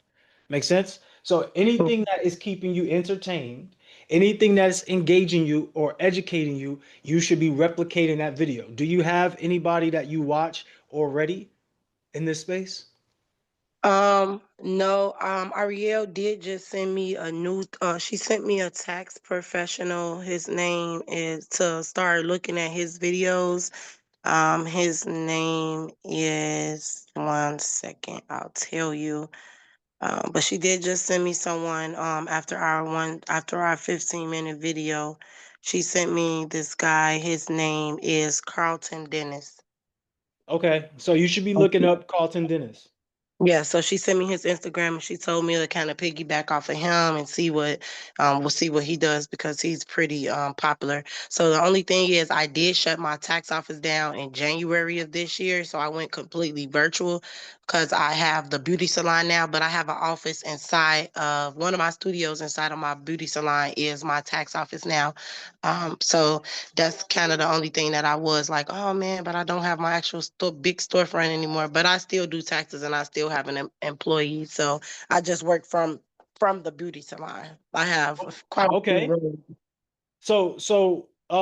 Make sense? So anything that is keeping you entertained, anything that's engaging you or educating you, you should be replicating that video. Do you have anybody that you watch already in this space? No, Ariel did just send me a new, she sent me a tax professional. His name is to start looking at his videos. His name is, one second, I'll tell you. But she did just send me someone, after our 15-minute video. She sent me this guy. His name is Carlton Dennis. Okay, so you should be looking up Carlton Dennis. Yeah, so she sent me his Instagram and she told me to kind of piggyback off of him and see what we'll see what he does because he's pretty popular. So the only thing is I did shut my tax office down in January of this year. So I went completely virtual because I have the beauty salon now, but I have an office inside of one of my studios inside of my beauty salon is my tax office now. So that's kind of the only thing that I was like, oh man, but I don't have my actual big storefront anymore. But I still do taxes and I still have an employee. So I just work from the beauty salon. I have quite a few Okay. rooms. So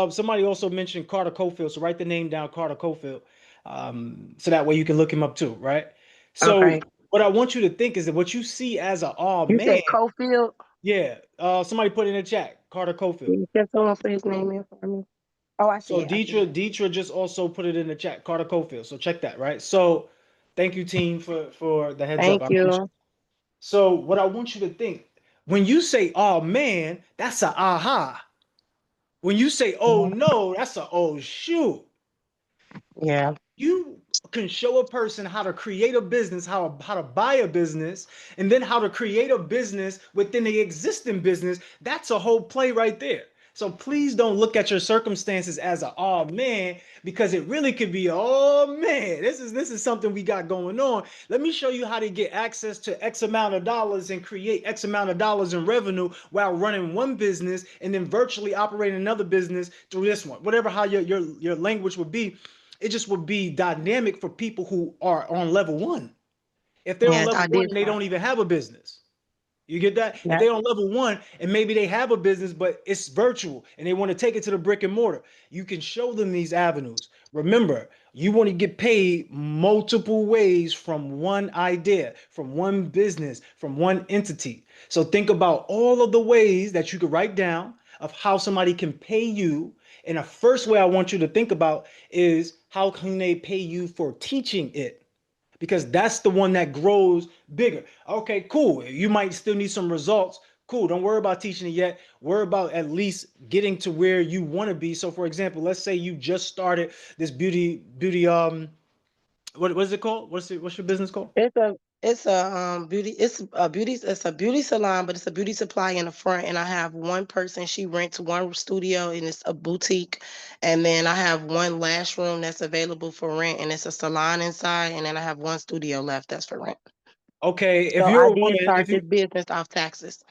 somebody also mentioned Carter Cofield. So write the name down, Carter Cofield. So that way you can look him up too, right? So Okay. what I want you to think is that what you see as a oh You man, said Cofield? yeah. Somebody put in the chat, Carter Cofield. Can someone put his name in for me? Oh, I see So it. I see it. Deetra just also put it in the chat, Carter Cofield. So check that, right? So thank you, team, for the heads up. Thank I appreciate you. it. So what I want you to think, when you say, oh man, that's a aha. When you say, oh no, that's a oh shoot. Yeah. You can show a person how to create a business, how to buy a business, and then how to create a business within the existing business. That's a whole play right there. So please don't look at your circumstances as a oh man, because it really could be oh man, this is something we got going on. Let me show you how to get access to X amount of dollars and create X amount of dollars in revenue while running one business and then virtually operating another business through this one. Whatever how your language would be, it just would be dynamic for people who are on level one. if they're on Yes, level I one did. and they don't even have a business. You get that? If Yeah. they're on level one and maybe they have a business, but it's virtual and they want to take it to the brick and mortar, you can show them these avenues. Remember, you want to get paid multiple ways from one idea, from one business, from one entity. So think about all of the ways that you could write down of how somebody can pay you. And the first way I want you to think about is how can they pay you for teaching it? Because that's the one that grows bigger. Okay, cool. You might still need some results. Cool. Don't worry about teaching it yet. Worry about at least getting to where you want to be. So, for example, let's say you just started this beauty. What is it called? What's your business called? It's a beauty salon, but it's a beauty supply in the front. And I have one person, she rents one studio and it's a boutique. And then I have one lash room that's available for rent and it's a salon inside. And then I have one studio left that's for rent. Okay, if So you're I a did woman, start this business off taxes.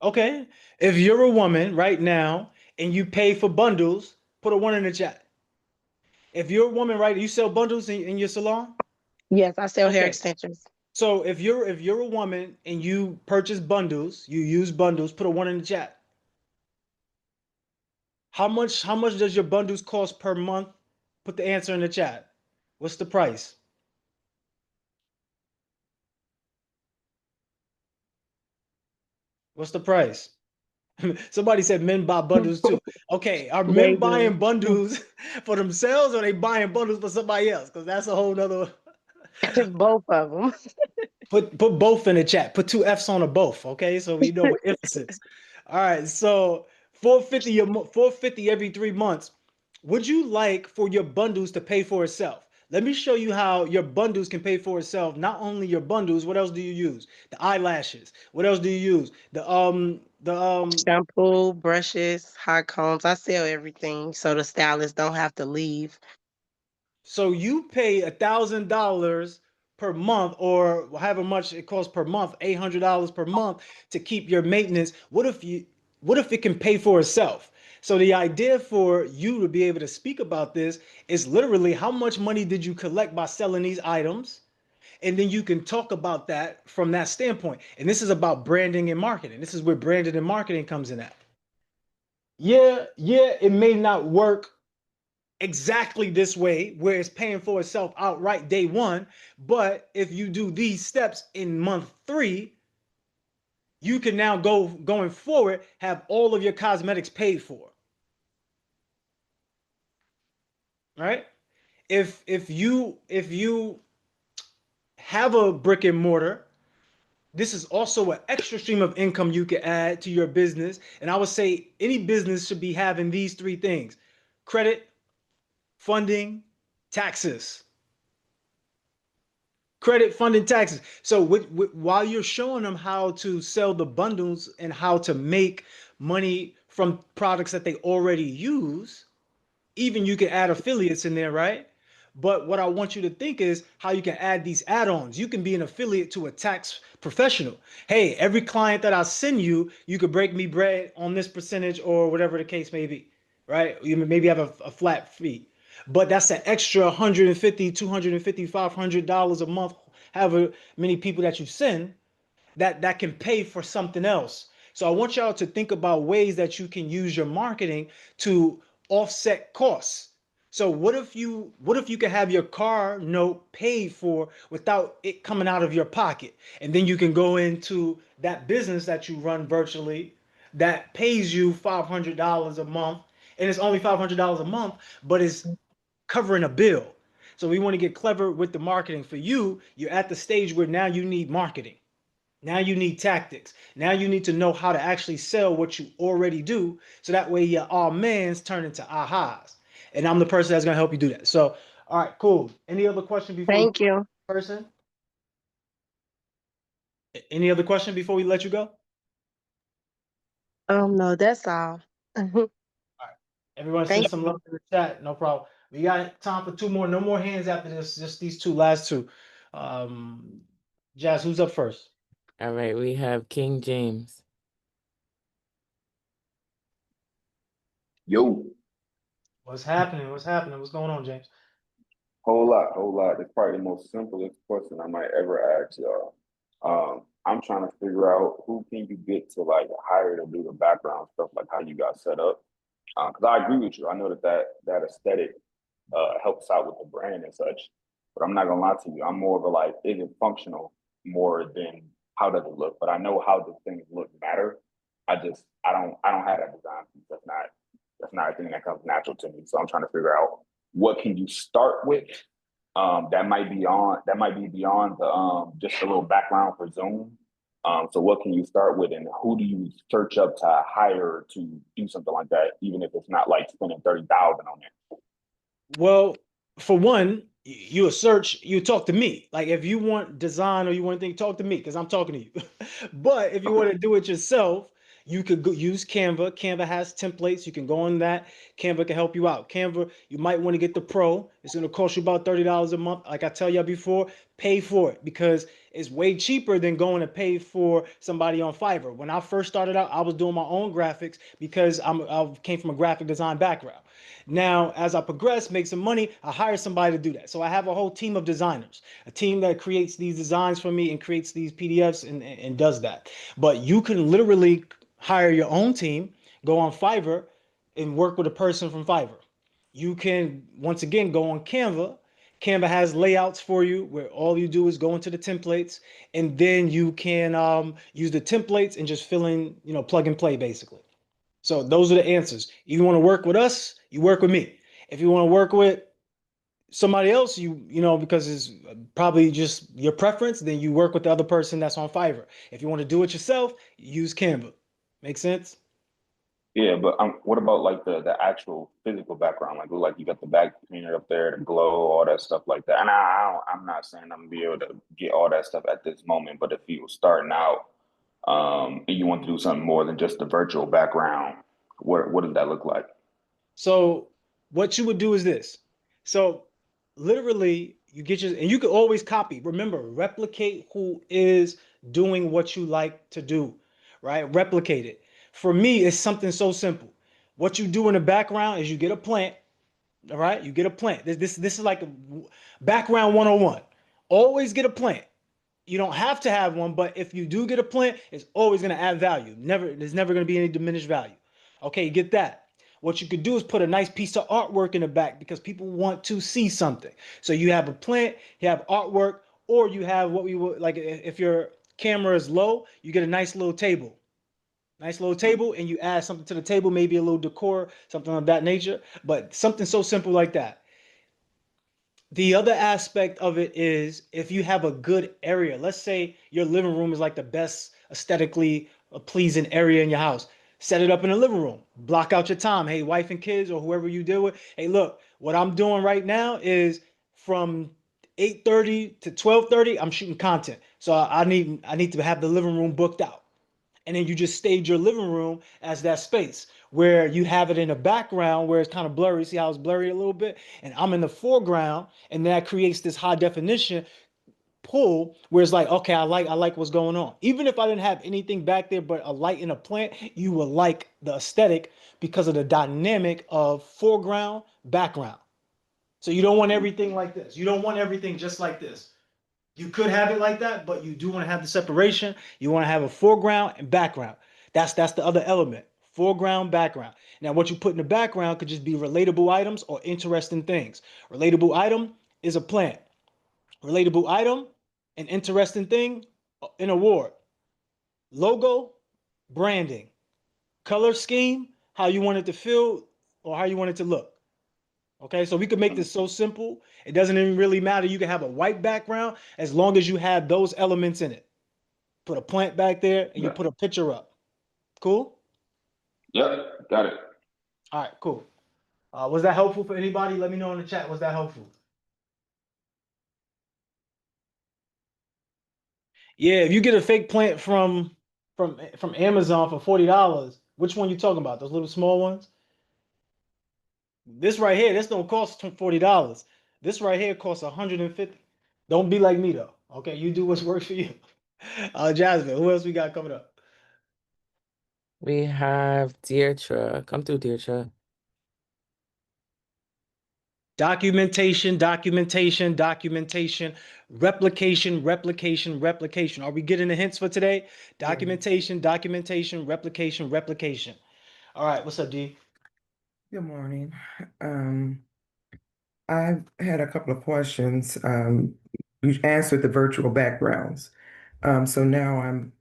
okay, if you're a woman right now and you pay for bundles, put a one in the chat. If you're a woman, right, you sell bundles in your salon? Yes, I sell hair Okay. extensions. So if you're a woman and you purchase bundles, you use bundles, put a one in the chat. How much does your bundles cost per month? Put the answer in the chat. What's the price? What's the price? Somebody said men buy bundles too. Okay, are They men do. buying bundles for themselves or they buying bundles for somebody else? Because that's a whole nother. Both of them. Put both in the chat. Put two F's on a both. Okay, so we know with emphasis. All right, so 450 every 3 months. Would you like for your bundles to pay for itself? Let me show you how your bundles can pay for itself. Not only your bundles, what else do you use? The eyelashes. What else do you use? The Shampoo, brushes, hot combs. I sell everything so the stylists don't have to leave. So you pay $1,000 per month, or however much it costs per month, $800 per month to keep your maintenance. What if it can pay for itself? So the idea for you to be able to speak about this is literally how much money did you collect by selling these items? And then you can talk about that from that standpoint. And this is about branding and marketing. This is where branding and marketing comes in at. Yeah, it may not work exactly this way where it's paying for itself outright day one, but if you do these steps in month 3, you can now going forward have all of your cosmetics paid for. Right? If you have a brick and mortar, this is also an extra stream of income you can add to your business. And I would say any business should be having these 3 things: credit, funding, taxes. Credit, funding, taxes. So while you're showing them how to sell the bundles and how to make money from products that they already use, even you can add affiliates in there, right? But what I want you to think is how you can add these add-ons. You can be an affiliate to a tax professional. Hey, every client that I send you, you could break me bread on this percentage or whatever the case may be, right? You maybe have a flat fee, but that's an extra 150, 250, $500 a month, however many people that you send, that can pay for something else. So I want y'all to think about ways that you can use your marketing to offset costs. So what if you can have your car note paid for without it coming out of your pocket? And then you can go into that business that you run virtually that pays you $500 a month, and it's only $500 a month, but it's covering a bill. So we want to get clever with the marketing. For you, you're at the stage where now you need marketing. Now you need tactics. Now you need to know how to actually sell what you already do. So that way your all mans turn into ahas. And I'm the person that's gonna help you do that. So, all right, cool. Any other question before we Thank you. person? Any other question before we let you go? No, that's all. All right. Everyone send Thank some you. love in the chat. No problem. We got time for 2 more. No more hands after this. Just these last two. Um, Jazz, who's up first? All right, we have King James. Yo, What's happening? What's happening? What's going on, James? Whole lot, whole lot. It's probably the most simplest question I might ever ask y'all. I'm trying to figure out who can you get to like hire to do the background stuff, like how you got set up. Because I agree with you. I know that aesthetic helps out with the brand and such. But I'm not gonna lie to you. I'm more of a like, is it functional more than how does it look? But I know how the things look matter. I don't have that design piece. That's not a thing that comes natural to me. So I'm trying to figure out what can you start with that might be beyond the just a little background for Zoom. So what can you start with, and who do you search up to hire to do something like that, even if it's not like spending 30,000 on it? Well, for one, you search, you talk to me. Like if you want design or you want anything, talk to me because I'm talking to you. But if you want to do it yourself, you could go use Canva. Canva has templates. You can go on that. Canva can help you out. Canva, you might want to get the pro. It's going to cost you about $30 a month. Like I tell you before, pay for it because it's way cheaper than going to pay for somebody on Fiverr. When I first started out, I was doing my own graphics because I came from a graphic design background. Now, as I progress, make some money, I hire somebody to do that. So I have a whole team of designers, a team that creates these designs for me and creates these PDFs and does that. But you can literally hire your own team, go on Fiverr and work with a person from Fiverr. You can, once again, go on Canva. Canva has layouts for you where all you do is go into the templates and then you can use the templates and just fill in, plug and play basically. So those are the answers. If you want to work with us, you work with me. If you want to work with somebody else, because it's probably just your preference, then you work with the other person that's on Fiverr. If you want to do it yourself, use Canva. Make sense? Yeah, but what about like the actual physical background? Like you got the back painted up there, the glow, all that stuff like that. And I'm not saying I'm gonna be able to get all that stuff at this moment, but if you were starting out, and you want to do something more than just the virtual background, what does that look like? So what you would do is this. So literally you get your, and you can always copy. Remember, replicate who is doing what you like to do, right? Replicate it. For me, it's something so simple. What you do in the background is you get a plant, all right? You get a plant. This is like a background 101. Always get a plant. You don't have to have one, but if you do get a plant, it's always going to add value. There's never going to be any diminished value. Okay, get that. What you could do is put a nice piece of artwork in the back because people want to see something. So you have a plant, you have artwork, or you have what we would like if your camera is low, you get a nice little table. Nice little table, and you add something to the table, maybe a little decor, something of that nature, but something so simple like that. The other aspect of it is if you have a good area, let's say your living room is like the best aesthetically pleasing area in your house. Set it up in the living room. Block out your time. Hey, wife and kids or whoever you deal with. Hey, look, what I'm doing right now is from 8:30 to 12:30, I'm shooting content. So I need to have the living room booked out, and then you just stage your living room as that space where you have it in the background where it's kind of blurry. See how it's blurry a little bit? And I'm in the foreground, and that creates this high definition pull where it's like, okay, I like what's going on. Even if I didn't have anything back there but a light and a plant, you will like the aesthetic because of the dynamic of foreground, background. So you don't want everything like this. You don't want everything just like this. You could have it like that, but you do want to have the separation. You want to have a foreground and background. That's the other element. Foreground, background. Now, what you put in the background could just be relatable items or interesting things. Relatable item is a plant. Relatable item, an interesting thing, an award. Logo, branding. Color scheme, how you want it to feel or how you want it to look. Okay, so we could make this so simple. It doesn't even really matter. You can have a white background as long as you have those elements in it. Put a plant back there and you Yeah. put a picture up. Cool? Yep, got it. All right, cool. Was that helpful for anybody? Let me know in the chat. Was that helpful? Yeah, if you get a fake plant from Amazon for $40, which one you talking about? Those little small ones? This right here, this don't cost $40. This right here costs 150. Don't be like me though. Okay, you do what's works for you. Jasmine, who else we got coming up? We have Deirdre. Come through, Deirdre. Documentation, documentation, documentation, replication, replication, replication. Are we getting the hints for today? Documentation, documentation, replication, replication. All right, what's up, D? Good morning. Um, I've had a couple of questions. You answered the virtual backgrounds. So now I'm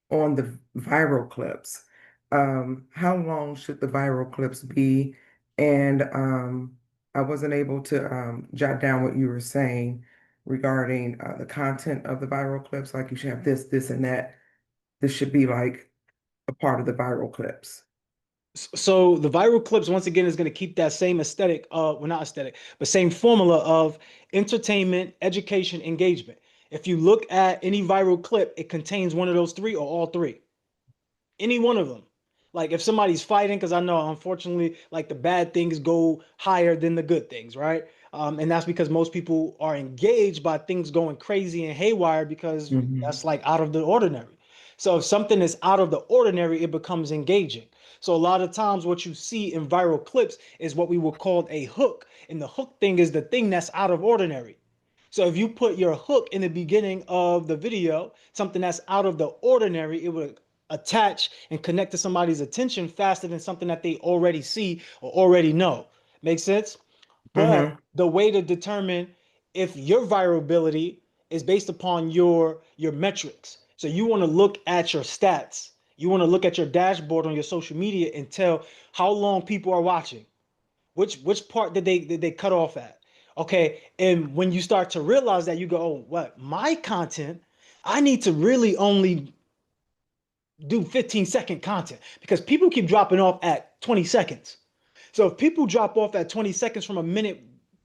on the viral clips. How long should the viral clips be? And I wasn't able to jot down what you were saying regarding the content of the viral clips. Like you should have this, this, and that. This should be like a part of the viral clips. So the viral clips, once again, is going to keep that same aesthetic, well, not aesthetic, but same formula of entertainment, education, engagement. If you look at any viral clip, it contains one of those three or all three. Any one of them. Like if somebody's fighting, because I know unfortunately, like the bad things go higher than the good things, right? And that's because most people are engaged by things going crazy and haywire because Mhm. that's like out of the ordinary. So if something is out of the ordinary, it becomes engaging. So a lot of times what you see in viral clips is what we would call a hook. And the hook thing is the thing that's out of ordinary. So if you put your hook in the beginning of the video, something that's out of the ordinary, it would attach and connect to somebody's attention faster than something that they already see or already know. Make sense? But Mhm. the way to determine if your virality is based upon your metrics. So you want to look at your stats. You want to look at your dashboard on your social media and tell how long people are watching. Which part did they cut off at? Okay, and when you start to realize that, you go, oh, what my content, I need to really only do 15-second content because people keep dropping off at 20 seconds. So if people drop off at 20 seconds from a minute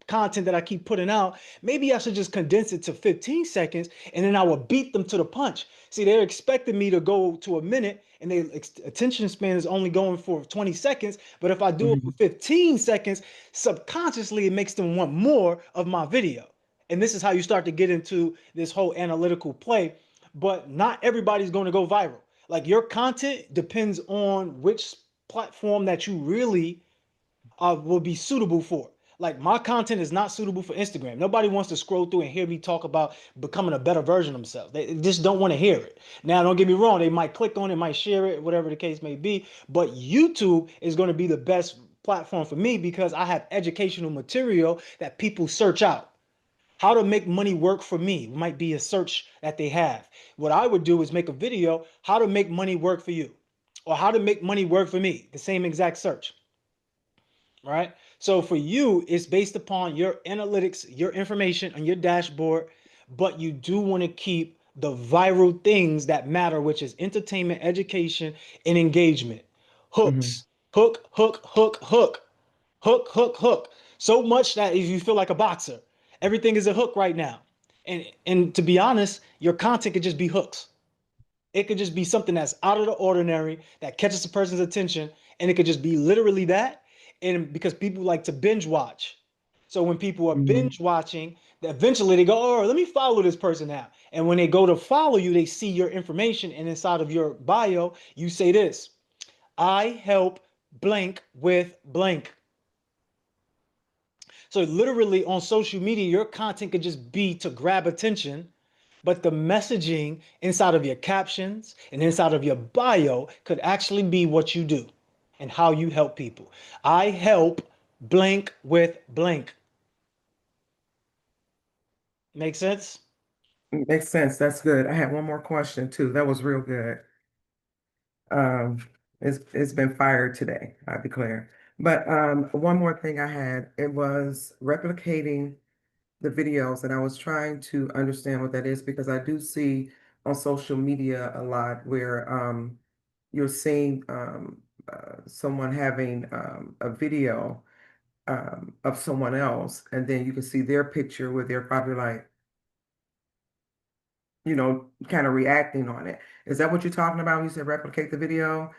content that I keep putting out, maybe I should just condense it to 15 seconds and then I will beat them to the punch. See, they're expecting me to go to a minute and their attention span is only going for 20 seconds. But if I do it for Mhm. 15 seconds, subconsciously it makes them want more of my video. And this is how you start to get into this whole analytical play. But not everybody's going to go viral. Like your content depends on which platform that you really will be suitable for. Like my content is not suitable for Instagram. Nobody wants to scroll through and hear me talk about becoming a better version of themselves. They just don't want to hear it. Now, don't get me wrong, they might click on it, might share it, whatever the case may be. But YouTube is going to be the best platform for me because I have educational material that people search out. How to make money work for me might be a search that they have. What I would do is make a video, how to make money work for you, or how to make money work for me, the same exact search, right? So for you, it's based upon your analytics, your information on your dashboard, but you do want to keep the viral things that matter, which is entertainment, education, and engagement. Mhm. Hooks, hook, hook, hook, hook, hook, hook, hook. So much that if you feel like a boxer, everything is a hook right now. And to be honest, your content could just be hooks. It could just be something that's out of the ordinary that catches a person's attention, and it could just be literally that. And because people like to binge watch, so when people are Mhm. binge watching, eventually they go, "Oh, let me follow this person now." And when they go to follow you, they see your information, and inside of your bio, you say this: "I help blank with blank." So literally on social media, your content could just be to grab attention, but the messaging inside of your captions and inside of your bio could actually be what you do and how you help people. I help blank with blank. Make sense? Makes sense. That's good. I had one more question too. That was real good. Um, it's been fired today, I declare. But one more thing I had, it was replicating the videos, and I was trying to understand what that is because I do see on social media a lot where you're seeing someone having a video of someone else, and then you can see their picture where they're probably like, kind of reacting on it. Is that what you're talking about when you said replicate the video?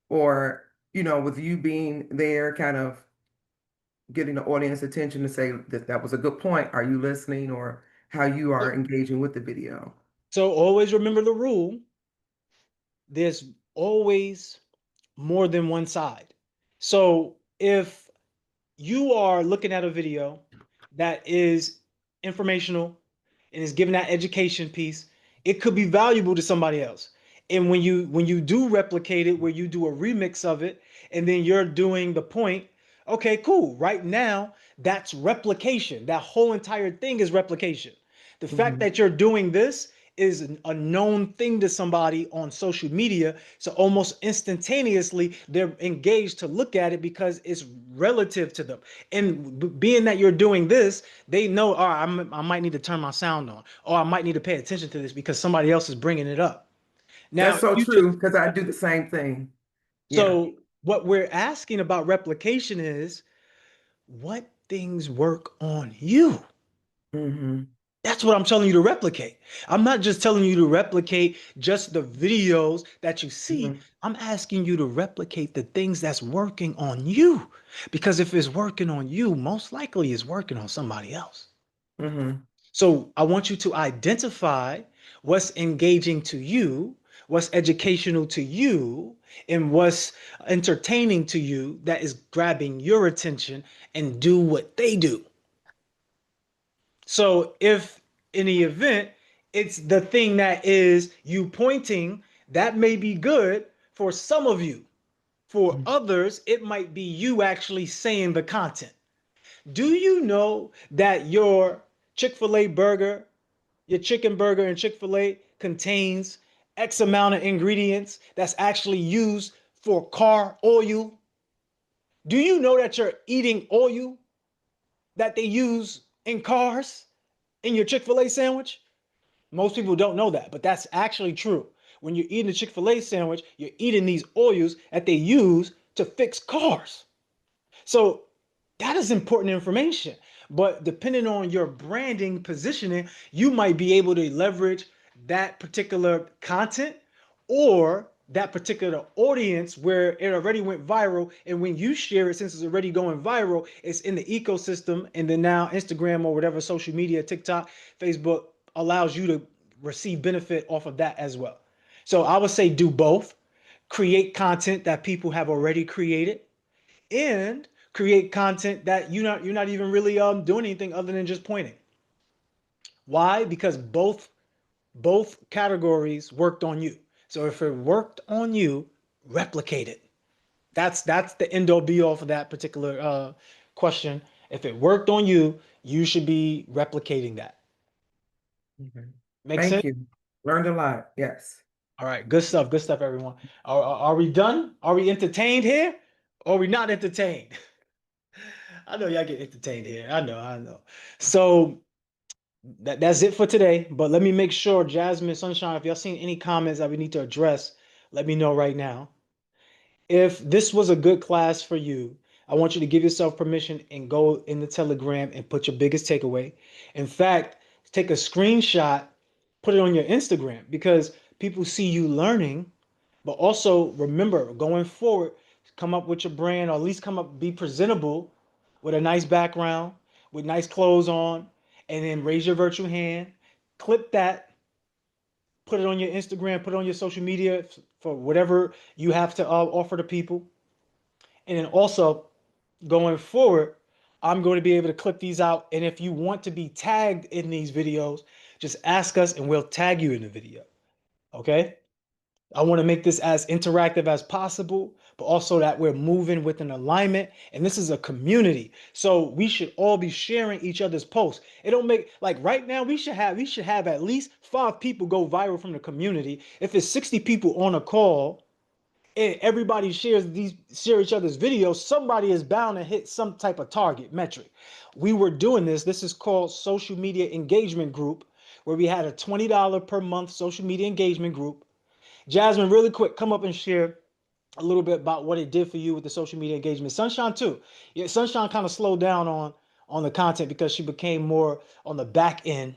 Or, with you being there, kind of getting the audience attention to say that that was a good point. Are you listening, or how you are engaging with the video? So always remember the rule: there's always more than one side. So if you are looking at a video that is informational and is giving that education piece, it could be valuable to somebody else. And when you do replicate it, where you do a remix of it, and then you're doing the point, okay, cool. Right now, that's replication. That whole entire thing is replication. The fact Mhm. that you're doing this is a known thing to somebody on social media. So almost instantaneously, they're engaged to look at it because it's relative to them. And being that you're doing this, they know, oh, I might need to turn my sound on, or I might need to pay attention to this because somebody else is bringing it up. Now, That's if so you just true, because I do the same thing. Yeah. so what we're asking about replication is what things work on you. Hmm. That's what I'm telling you to replicate. I'm not just telling you to replicate just the videos that you see. Hmm. I'm asking you to replicate the things that's working on you. Because if it's working on you, most likely it's working on somebody else. Hmm. So I want you to identify what's engaging to you, what's educational to you, and what's entertaining to you that is grabbing your attention, and do what they do. So if in the event it's the thing that is you pointing, that may be good for some of you. For others, it might be you actually saying the content. Do you know that your Chick-fil-A burger, your chicken burger and Chick-fil-A contains X amount of ingredients that's actually used for car oil? Do you know that you're eating oil that they use in cars in your Chick-fil-A sandwich? Most people don't know that, but that's actually true. When you're eating a Chick-fil-A sandwich, you're eating these oils that they use to fix cars. So that is important information. But depending on your branding positioning, you might be able to leverage that particular content or that particular audience where it already went viral. And when you share it, since it's already going viral, it's in the ecosystem. And then now Instagram or whatever social media, TikTok, Facebook allows you to receive benefit off of that as well. So I would say do both. Create content that people have already created, and create content that you're not even really doing anything other than just pointing. Why? Because both categories worked on you. So if it worked on you, replicate it. That's the end all be all for that particular question. If it worked on you, you should be replicating that. Okay. Make sense? Thank you. Learned a lot. Yes. All right, good stuff, everyone. Are we done? Are we entertained here? Or are we not entertained? I know y'all get entertained here. I know. So that's it for today. But let me make sure, Jasmine, Sunshine, if y'all seen any comments that we need to address, let me know right now. If this was a good class for you, I want you to give yourself permission and go in the Telegram and put your biggest takeaway. In fact, take a screenshot, put it on your Instagram, because people see you learning. But also remember, going forward, come up with your brand, or at least come up, be presentable with a nice background, with nice clothes on, and then raise your virtual hand, clip that, put it on your Instagram, put it on your social media for whatever you have to offer to people. And then also going forward, I'm going to be able to clip these out. And if you want to be tagged in these videos, just ask us and we'll tag you in the video. Okay? I want to make this as interactive as possible, but also that we're moving with an alignment. And this is a community. So we should all be sharing each other's posts. It don't make, like, right now we should have at least 5 people go viral from the community. If it's 60 people on a call and everybody share each other's videos, somebody is bound to hit some type of target metric. We were doing this. This is called Social Media Engagement Group, where we had a $20 per month social media engagement group. Jasmine, really quick, come up and share a little bit about what it did for you with the social media engagement. Sunshine too. Yeah, Sunshine kind of slowed down on the content because she became more on the back end.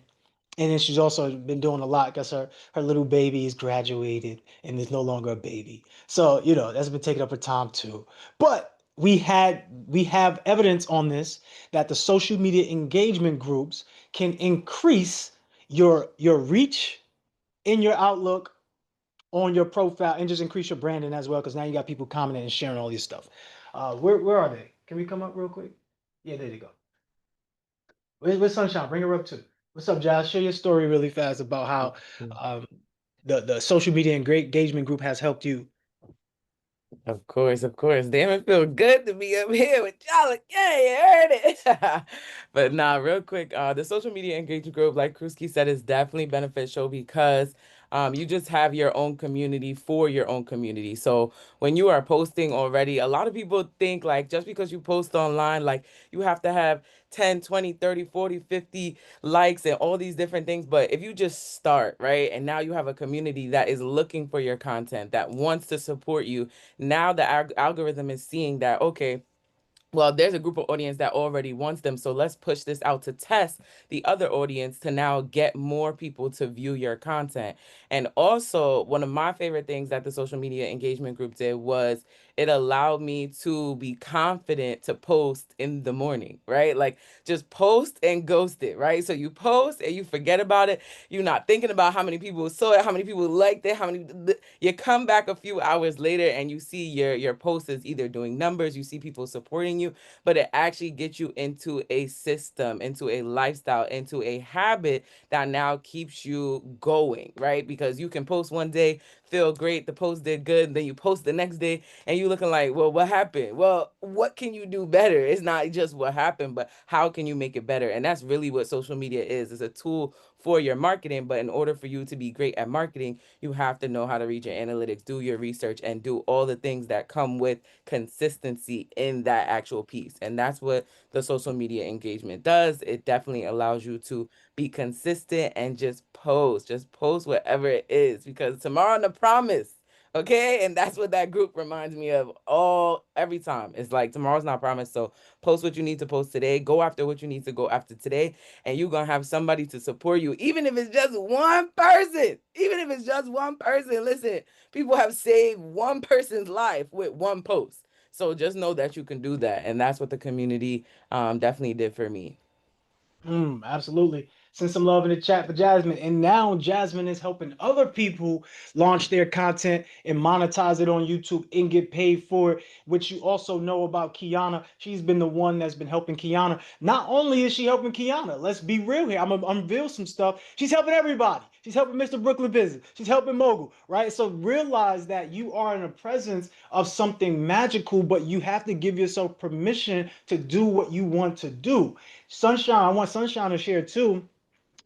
And then she's also been doing a lot because her little baby is graduated and is no longer a baby. So, that's been taking up her time too. But we have evidence on this that the social media engagement groups can increase your reach in your outlook on your profile and just increase your branding as well, because now you got people commenting and sharing all this stuff. Where are they? Can we come up real quick? Yeah, there you go. Where's Sunshine? Bring her up too. What's up, Josh? Share your story really fast about how um the social media engagement group has helped you. Of course, of course. Damn, it feel good to be up here with y'all. Yeah, you heard it. But nah, real quick, the social media engagement group, like Kruski said, is definitely beneficial because you just have your own community for your own community. So when you are posting already, a lot of people think like just because you post online, like you have to have 10, 20, 30, 40, 50 likes and all these different things. But if you just start, right, and now you have a community that is looking for your content, that wants to support you, now the algorithm is seeing that, okay, well, there's a group of audience that already wants them. So let's push this out to test the other audience to now get more people to view your content. And also, one of my favorite things that the social media engagement group did was it allowed me to be confident to post in the morning, right? Like just post and ghost it, right? So you post and you forget about it. You're not thinking about how many people saw it, how many people liked it, how many. You come back a few hours later and you see your post is either doing numbers, you see people supporting you, but it actually gets you into a system, into a lifestyle, into a habit that now keeps you going, right? Because you can post one day, feel great, the post did good, and then you post the next day and you looking like, well, what happened? Well, what can you do better? It's not just what happened, but how can you make it better? And that's really what social media is. It's a tool for your marketing, but in order for you to be great at marketing, you have to know how to read your analytics, do your research, and do all the things that come with consistency in that actual piece. And that's what the social media engagement does. It definitely allows you to be consistent and just post whatever it is, because tomorrow no promise. Okay, and that's what that group reminds me of every time. It's like tomorrow's not promised, so post what you need to post today, go after what you need to go after today, and you're gonna have somebody to support you, even if it's just one person. Even if it's just one person. Listen, people have saved one person's life with one post. So just know that you can do that, and that's what the community definitely did for me. Absolutely. Send some love in the chat for Jasmine. And now Jasmine is helping other people launch their content and monetize it on YouTube and get paid for it, which you also know about Kiana. She's been the one that's been helping Kiana. Not only is she helping Kiana, let's be real here. I'm going to unveil some stuff. She's helping everybody. She's helping Mr. Brooklyn Business. She's helping Mogul, right? So realize that you are in the presence of something magical, but you have to give yourself permission to do what you want to do. Sunshine, I want Sunshine to share too,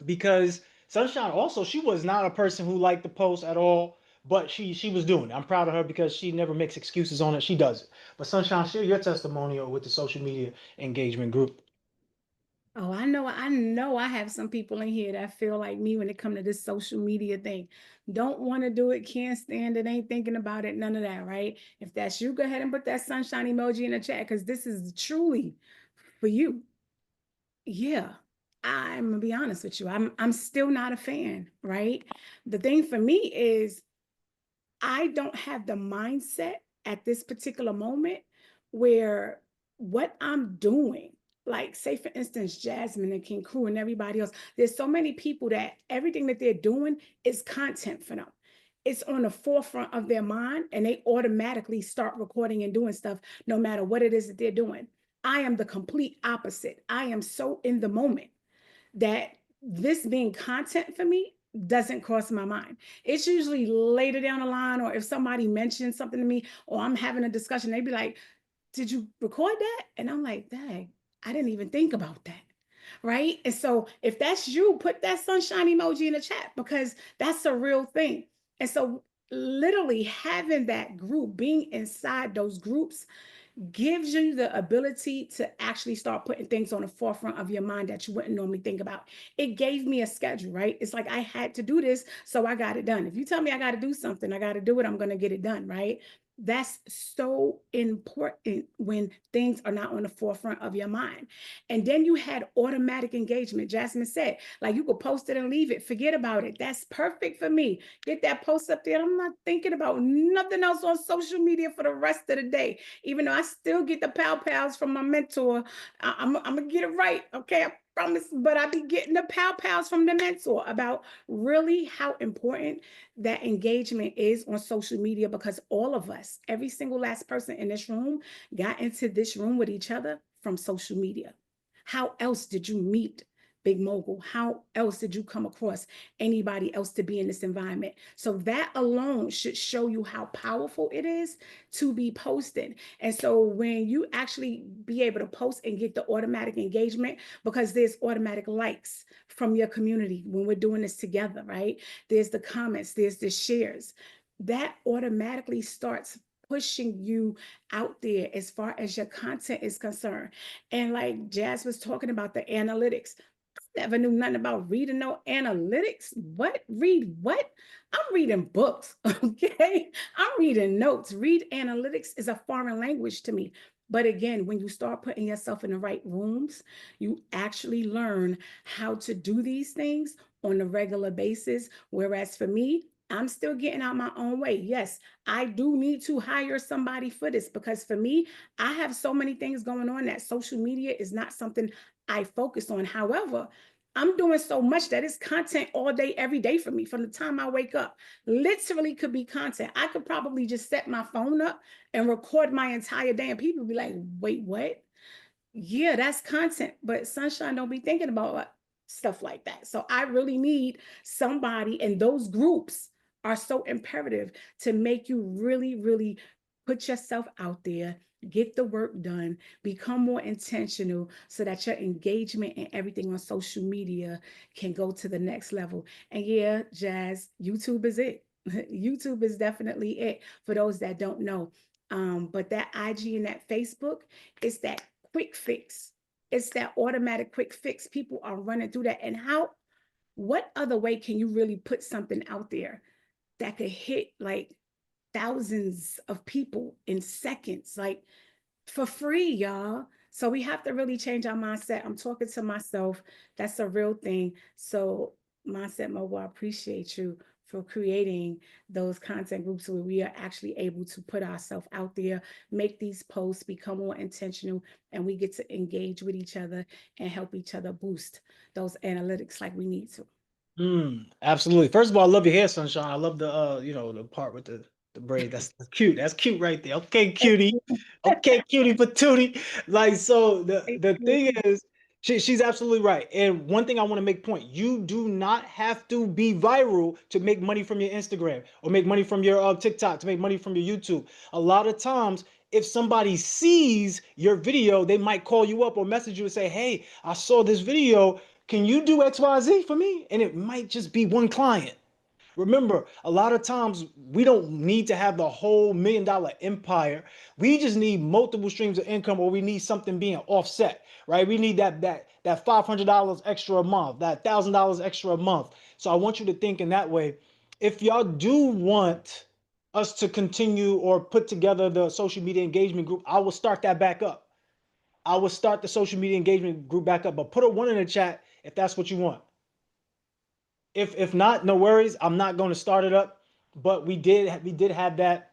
because Sunshine also, she was not a person who liked the post at all, but she was doing it. I'm proud of her because she never makes excuses on it. She does it. But Sunshine, share your testimonial with the social media engagement group. Oh, I have some people in here that feel like me when it comes to this social media thing. Don't want to do it, can't stand it, ain't thinking about it, none of that, right? If that's you, go ahead and put that sunshine emoji in the chat because this is truly for you. Yeah, I'm gonna be honest with you. I'm still not a fan, right? The thing for me is I don't have the mindset at this particular moment where what I'm doing, like say for instance, Jasmine and King Crew and everybody else, there's so many people that everything that they're doing is content for them. It's on the forefront of their mind and they automatically start recording and doing stuff no matter what it is that they're doing. I am the complete opposite. I am so in the moment that this being content for me doesn't cross my mind. It's usually later down the line, or if somebody mentions something to me, or I'm having a discussion, they'd be like, did you record that? And I'm like, dang, I didn't even think about that. Right. And so if that's you, put that sunshine emoji in the chat because that's a real thing. And so literally having that group, being inside those groups gives you the ability to actually start putting things on the forefront of your mind that you wouldn't normally think about. It gave me a schedule, right? It's like I had to do this, so I got it done. If you tell me I got to do something, I got to do it, I'm going to get it done, right? That's so important when things are not on the forefront of your mind. And then you had automatic engagement. Jasmine said, like you could post it and leave it, forget about it. That's perfect for me. Get that post up there. I'm not thinking about nothing else on social media for the rest of the day. Even though I still get the pals from my mentor, I'm gonna get it right. Okay, I promise. But I be getting the pals from the mentor about really how important that engagement is on social media because all of us, every single last person in this room, got into this room with each other from social media? How else did you meet Big Mogul? How else did you come across anybody else to be in this environment? So that alone should show you how powerful it is to be posted. And so when you actually be able to post and get the automatic engagement, because there's automatic likes from your community when we're doing this together, right? There's the comments, there's the shares. That automatically starts pushing you out there as far as your content is concerned. And like Jazz was talking about the analytics, never knew nothing about reading no analytics. What? Read what? I'm reading books, okay? I'm reading notes. Read analytics is a foreign language to me. But again, when you start putting yourself in the right rooms, you actually learn how to do these things on a regular basis. Whereas for me, I'm still getting out my own way. Yes, I do need to hire somebody for this because for me, I have so many things going on that social media is not something I focus on. However, I'm doing so much that it's content all day, every day for me from the time I wake up. Literally could be content. I could probably just set my phone up and record my entire day, and people be like, wait, what? Yeah, that's content. But Sunshine don't be thinking about stuff like that. So I really need somebody, and those groups are so imperative to make you really, really put yourself out there, get the work done, become more intentional so that your engagement and everything on social media can go to the next level. And yeah, Jazz, YouTube is it. YouTube is definitely it for those that don't know. But that IG and that Facebook is that quick fix. It's that automatic quick fix. People are running through that. And what other way can you really put something out there that could hit like thousands of people in seconds, like for free, y'all? So we have to really change our mindset. I'm talking to myself. That's a real thing. So Mindset Mogul, I appreciate you for creating those content groups where we are actually able to put ourselves out there, make these posts, become more intentional, and we get to engage with each other and help each other boost those analytics like we need to. Absolutely. First of all, I love your hair, Sunshine. I love the the part with the braid. That's cute. That's cute right there. Okay, cutie. Okay, cutie patootie. Like, so the thing is, she's absolutely right. And one thing I want to make point, you do not have to be viral to make money from your Instagram or make money from your TikTok, to make money from your YouTube. A lot of times, if somebody sees your video, they might call you up or message you and say, hey, I saw this video. Can you do XYZ for me? And it might just be one client. Remember, a lot of times we don't need to have the whole $1 million empire. We just need multiple streams of income, or we need something being offset, right? We need that $500 extra a month, that $1,000 extra a month. So I want you to think in that way. If y'all do want us to continue or put together the social media engagement group, I will start that back up. I will start the social media engagement group back up, but put a 1 in the chat if that's what you want. If not, no worries. I'm not going to start it up, but we did have that,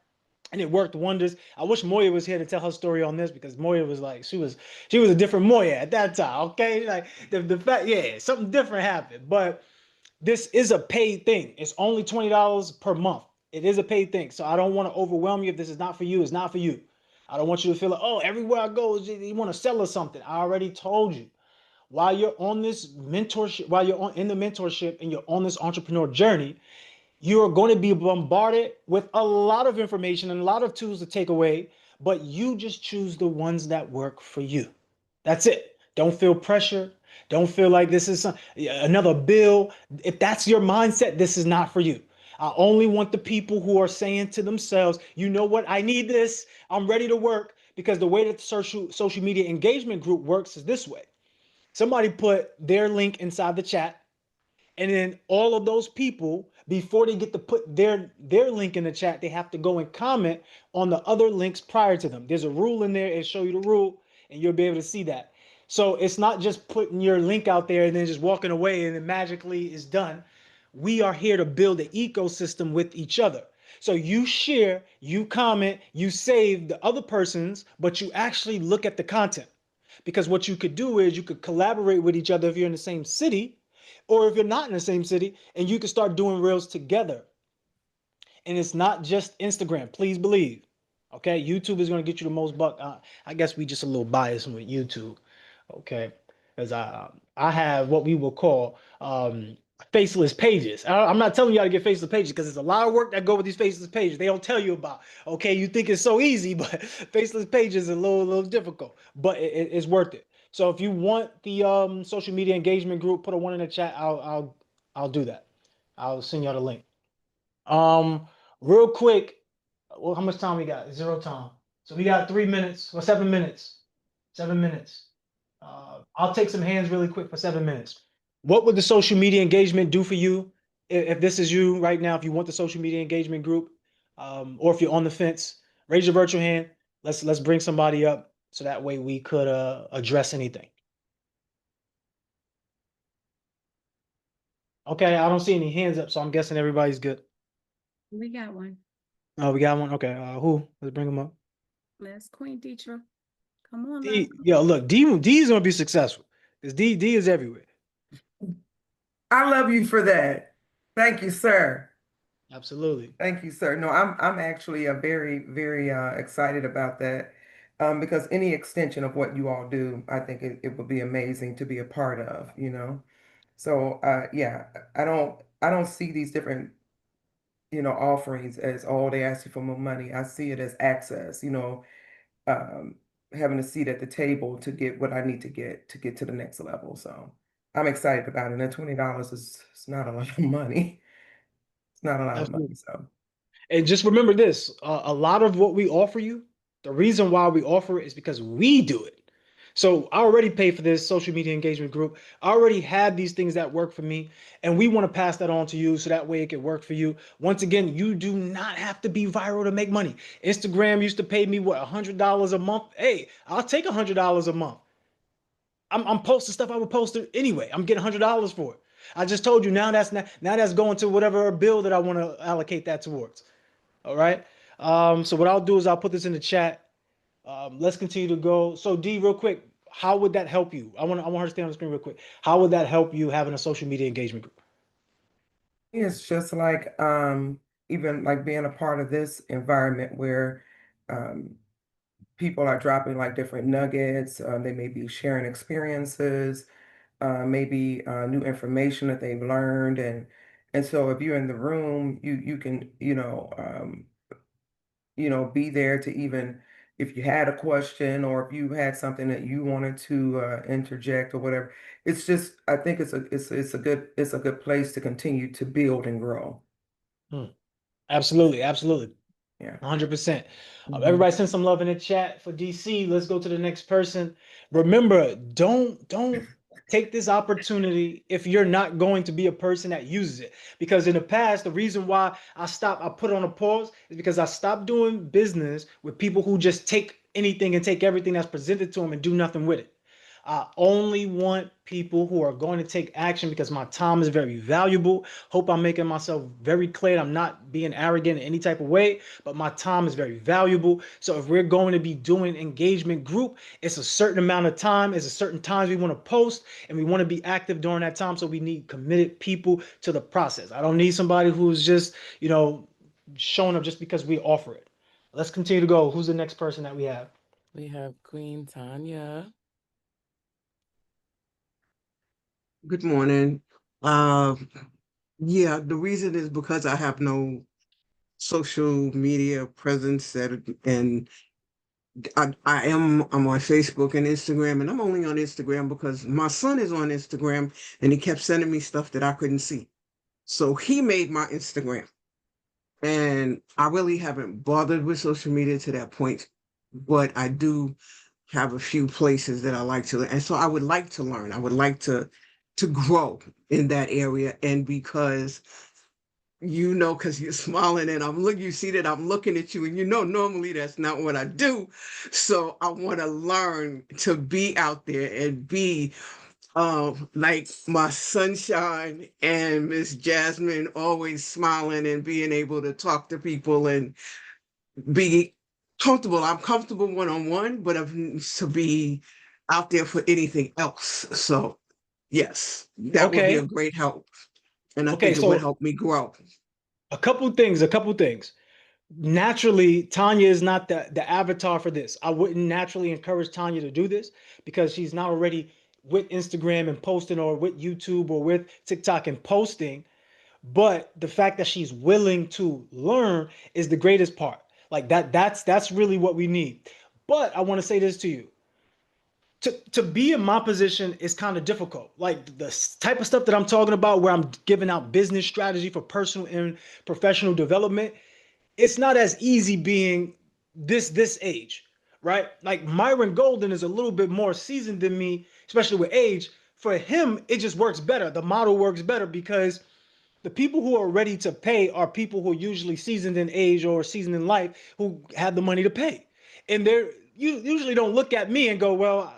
and it worked wonders. I wish Moya was here to tell her story on this, because Moya was like, she was a different Moya at that time. Okay, like the fact, yeah, something different happened. But this is a paid thing. It's only $20 per month. It is a paid thing. So I don't want to overwhelm you. If this is not for you, it's not for you. I don't want you to feel like, oh, everywhere I go, you want to sell us something. I already told you. While you're on this mentorship, while you're in the mentorship and you're on this entrepreneur journey, you are going to be bombarded with a lot of information and a lot of tools to take away, but you just choose the ones that work for you. That's it. Don't feel pressure. Don't feel like this is another bill. If that's your mindset, this is not for you. I only want the people who are saying to themselves, you know what, I need this. I'm ready to work. Because the way that the social media engagement group works is this way. Somebody put their link inside the chat, and then all of those people, before they get to put their link in the chat, they have to go and comment on the other links prior to them. There's a rule in there, it'll show you the rule, and you'll be able to see that. So it's not just putting your link out there and then just walking away and then magically it's done. We are here to build an ecosystem with each other. So you share, you comment, you save the other person's, but you actually look at the content. Because what you could do is you could collaborate with each other if you're in the same city, or if you're not in the same city, and you can start doing reels together. And it's not just Instagram, please believe. Okay, YouTube is going to get you the most buck. I guess we just a little biased with YouTube. Okay, because I have what we will call faceless pages. I'm not telling you how to get faceless pages because there's a lot of work that go with these faceless pages. They don't tell you about. Okay, you think it's so easy, but faceless pages are a little difficult, but it's worth it. So if you want the social media engagement group, put a one in the chat. I'll do that. I'll send y'all the link. Real quick. Well, how much time we got? 0 time. So we got 3 minutes or 7 minutes. 7 minutes. I'll take some hands really quick for 7 minutes. What would the social media engagement do for you? If this is you right now, if you want the social media engagement group, or if you're on the fence, raise your virtual hand. Let's bring somebody up so that way we could address anything. Okay, I don't see any hands up, so I'm guessing everybody's good. We got one. Oh, we got one. Okay, who? Let's bring them up. That's Queen Deetra. Come on, D, love. yo, look, D is gonna be successful because D is everywhere. I love you for that. Thank you, sir. Absolutely. Thank you, sir. No, I'm actually a very excited about that. Because any extension of what you all do, I think it would be amazing to be a part of, you know. So yeah, I don't see these different, you know, offerings as all they ask you for more money. I see it as access, you know, um, having a seat at the table to get what I need to get to the next level. So I'm excited about it. And $20 is it's not a lot of money. It's not a lot of money. Absolutely. So And just remember this, a lot of what we offer you, the reason why we offer it is because we do it. So I already paid for this social media engagement group. I already have these things that work for me, and we want to pass that on to you so that way it can work for you. Once again, you do not have to be viral to make money. Instagram used to pay me what, $100 a month? Hey, I'll take $100 a month. I'm posting stuff I would post anyway. I'm getting $100 for it. I just told you now that's going to whatever bill that I want to allocate that towards. All right. So what I'll do is I'll put this in the chat. Let's continue to go. So D, real quick, how would that help you? I want her to stay on the screen real quick. How would that help you having a social media engagement group? it's just like even like being a part of this environment where um people are dropping like different nuggets. They may be sharing experiences, maybe new information that they've learned, and so if you're in the room, you can be there to even if you had a question or if you had something that you wanted to interject or whatever. It's just I think it's a good place to continue to build and grow. Absolutely, absolutely. Yeah. 100%. Mhm. Everybody send some love in the chat for DC. Let's go to the next person. Remember, don't take this opportunity if you're not going to be a person that uses it. Because in the past, the reason why I put on a pause is because I stopped doing business with people who just take anything and take everything that's presented to them and do nothing with it. I only want people who are going to take action because my time is very valuable. Hope I'm making myself very clear. I'm not being arrogant in any type of way, but my time is very valuable. So if we're going to be doing engagement group, it's a certain amount of time. It's a certain times we want to post and we want to be active during that time. So we need committed people to the process. I don't need somebody who's just, showing up just because we offer it. Let's continue to go. Who's the next person that we have? We have Queen Tanya. Good morning. Yeah, the reason is because I have no social media presence and I'm on Facebook and Instagram, and I'm only on Instagram because my son is on Instagram and he kept sending me stuff that I couldn't see. So he made my Instagram. And I really haven't bothered with social media to that point, but I do have a few places that I like to, and so I would like to learn. I would like to grow in that area, and because because you're smiling and you see that I'm looking at you, and normally that's not what I do. So I want to learn to be out there and be like my sunshine and Miss Jasmine, always smiling and being able to talk to people and be comfortable. I'm comfortable one-on-one, but to be out there for anything else. So yes, that would be a Okay. great help. And I Okay. think it would So help me grow. a couple things. naturally, Tanya is not the avatar for this. I wouldn't naturally encourage Tanya to do this because she's not already with Instagram and posting, or with YouTube or with TikTok and posting. But the fact that she's willing to learn is the greatest part. Like that's really what we need. But I want to say this to you. To be in my position is kind of difficult. Like the type of stuff that I'm talking about, where I'm giving out business strategy for personal and professional development, it's not as easy being this age, right? Like Myron Golden is a little bit more seasoned than me, especially with age. For him, it just works better. The model works better because the people who are ready to pay are people who are usually seasoned in age or seasoned in life, who have the money to pay. And you usually don't look at me and go, well,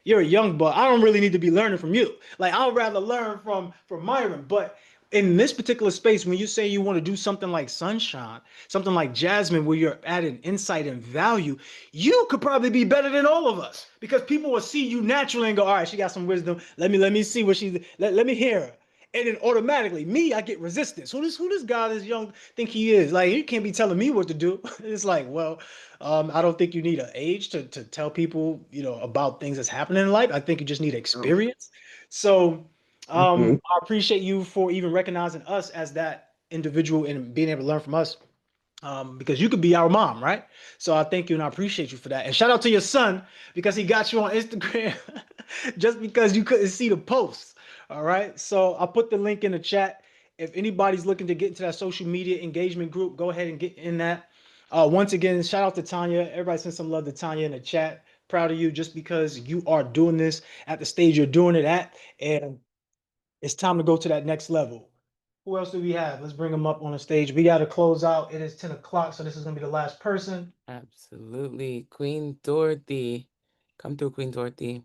you're a young buck. I don't really need to be learning from you. Like I'd rather learn from Myron. But in this particular space, when you say you want to do something like Sunshine, something like Jasmine, where you're adding insight and value, you could probably be better than all of us, because people will see you naturally and go, all right, she got some wisdom. Let me see what let me hear her. And then automatically, me, I get resistance. Who this guy, this young, think he is? Like, you can't be telling me what to do. It's like, well, I don't think you need an age to tell people, about things that's happening in life. I think you just need experience. So, Mhm. I appreciate you for even recognizing us as that individual and being able to learn from us. Because you could be our mom, right? So I thank you and I appreciate you for that. And shout out to your son, because he got you on Instagram just because you couldn't see the posts. All right. So I'll put the link in the chat. If anybody's looking to get into that social media engagement group, go ahead and get in that. Once again, shout out to Tanya. Everybody send some love to Tanya in the chat. Proud of you just because you are doing this at the stage you're doing it at. And it's time to go to that next level. Who else do we have? Let's bring them up on the stage. We got to close out. It is 10 o'clock, so this is going to be the last person. Absolutely. Queen Dorothy. Come through, Queen Dorothy.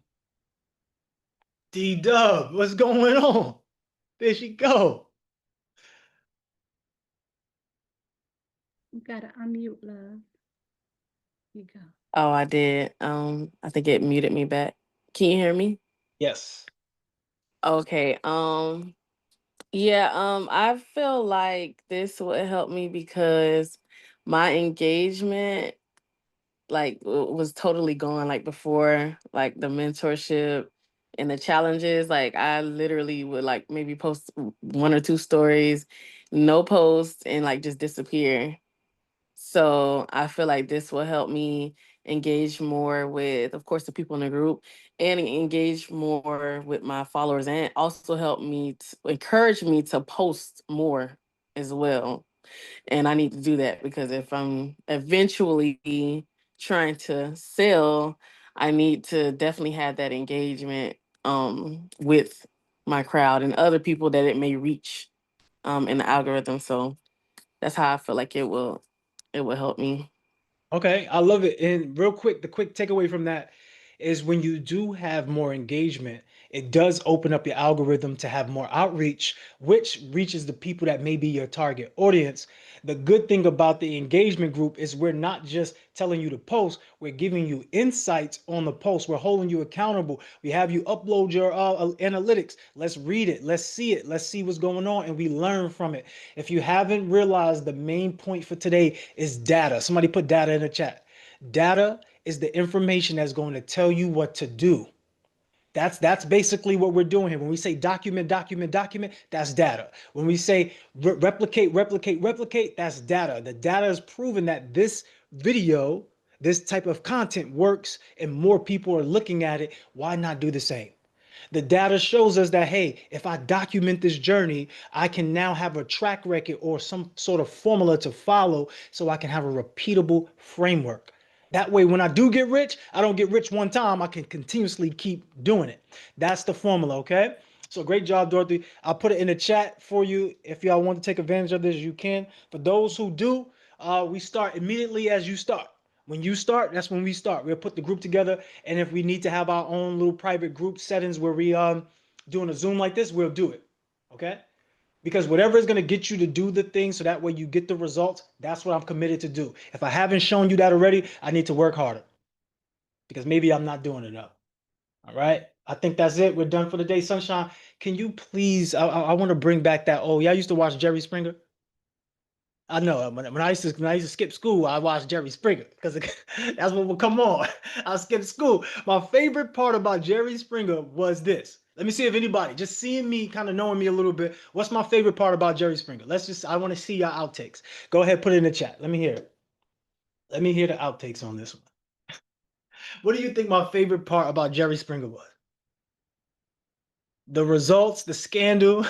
D-Dub, what's going on? There she go. You gotta unmute, love. You go. Oh, I did. I think it muted me back. Can you hear me? Yes. Okay. Yeah, I feel like this would help me because my engagement was totally gone like before, like the mentorship and the challenges. Like I literally would like maybe post one or two stories, no posts, and like just disappear. So I feel like this will help me engage more with, of course, the people in the group, and engage more with my followers, and also help me encourage me to post more as well. And I need to do that because if I'm eventually trying to sell, I need to definitely have that engagement with my crowd and other people that it may reach in the algorithm. So that's how I feel like it will help me. Okay, I love it. And real quick, the quick takeaway from that is when you do have more engagement, it does open up your algorithm to have more outreach, which reaches the people that may be your target audience. The good thing about the engagement group is we're not just telling you to post, we're giving you insights on the post. We're holding you accountable. We have you upload your analytics. Let's read it. Let's see it. Let's see what's going on, and we learn from it. If you haven't realized, the main point for today is data. Somebody put data in the chat. Data is the information that's going to tell you what to do. That's basically what we're doing here. When we say document, that's data. When we say replicate, that's data. The data is proven that this video, this type of content works and more people are looking at it. Why not do the same? The data shows us that, hey, if I document this journey, I can now have a track record or some sort of formula to follow so I can have a repeatable framework. That way, when I do get rich, I don't get rich one time. I can continuously keep doing it. That's the formula, okay? So great job, Dorothy. I'll put it in the chat for you. If y'all want to take advantage of this, you can. For those who do, we start immediately as you start. When you start, that's when we start. We'll put the group together, and if we need to have our own little private group settings where we doing a Zoom like this, we'll do it. Okay? Because whatever is going to get you to do the thing so that way you get the results, that's what I'm committed to do. If I haven't shown you that already, I need to work harder because maybe I'm not doing enough. All right? I think that's it. We're done for the day. Sunshine, can you please, I want to bring back that, oh, y'all used to watch Jerry Springer? I know when I used to skip school, I watched Jerry Springer because that's what would come on. I skipped school. My favorite part about Jerry Springer was this. Let me see if anybody just seeing me, kind of knowing me a little bit. What's my favorite part about Jerry Springer? I want to see your outtakes. Go ahead, put it in the chat. Let me hear it. Let me hear the outtakes on this one. What do you think my favorite part about Jerry Springer was? The results, the scandal.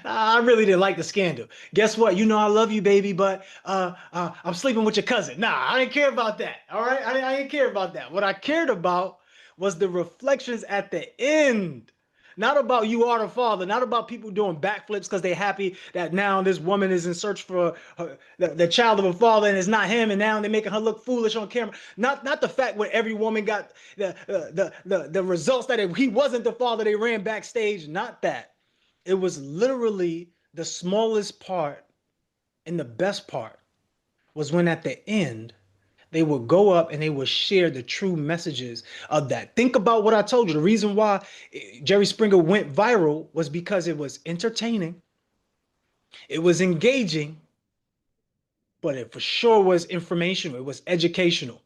I really didn't like the scandal. Guess what? You know I love you, baby, but I'm sleeping with your cousin. Nah, I didn't care about that. All right, I didn't care about that. What I cared about was the reflections at the end. Not about you are the father, not about people doing backflips because they're happy that now this woman is in search for the child of a father and it's not him, and now they're making her look foolish on camera. Not the fact where every woman got the results that he wasn't the father, they ran backstage. Not that. It was literally the smallest part, and the best part was when at the end, they would go up and they would share the true messages of that. Think about what I told you. The reason why Jerry Springer went viral was because it was entertaining, it was engaging, but it for sure was informational. It was educational.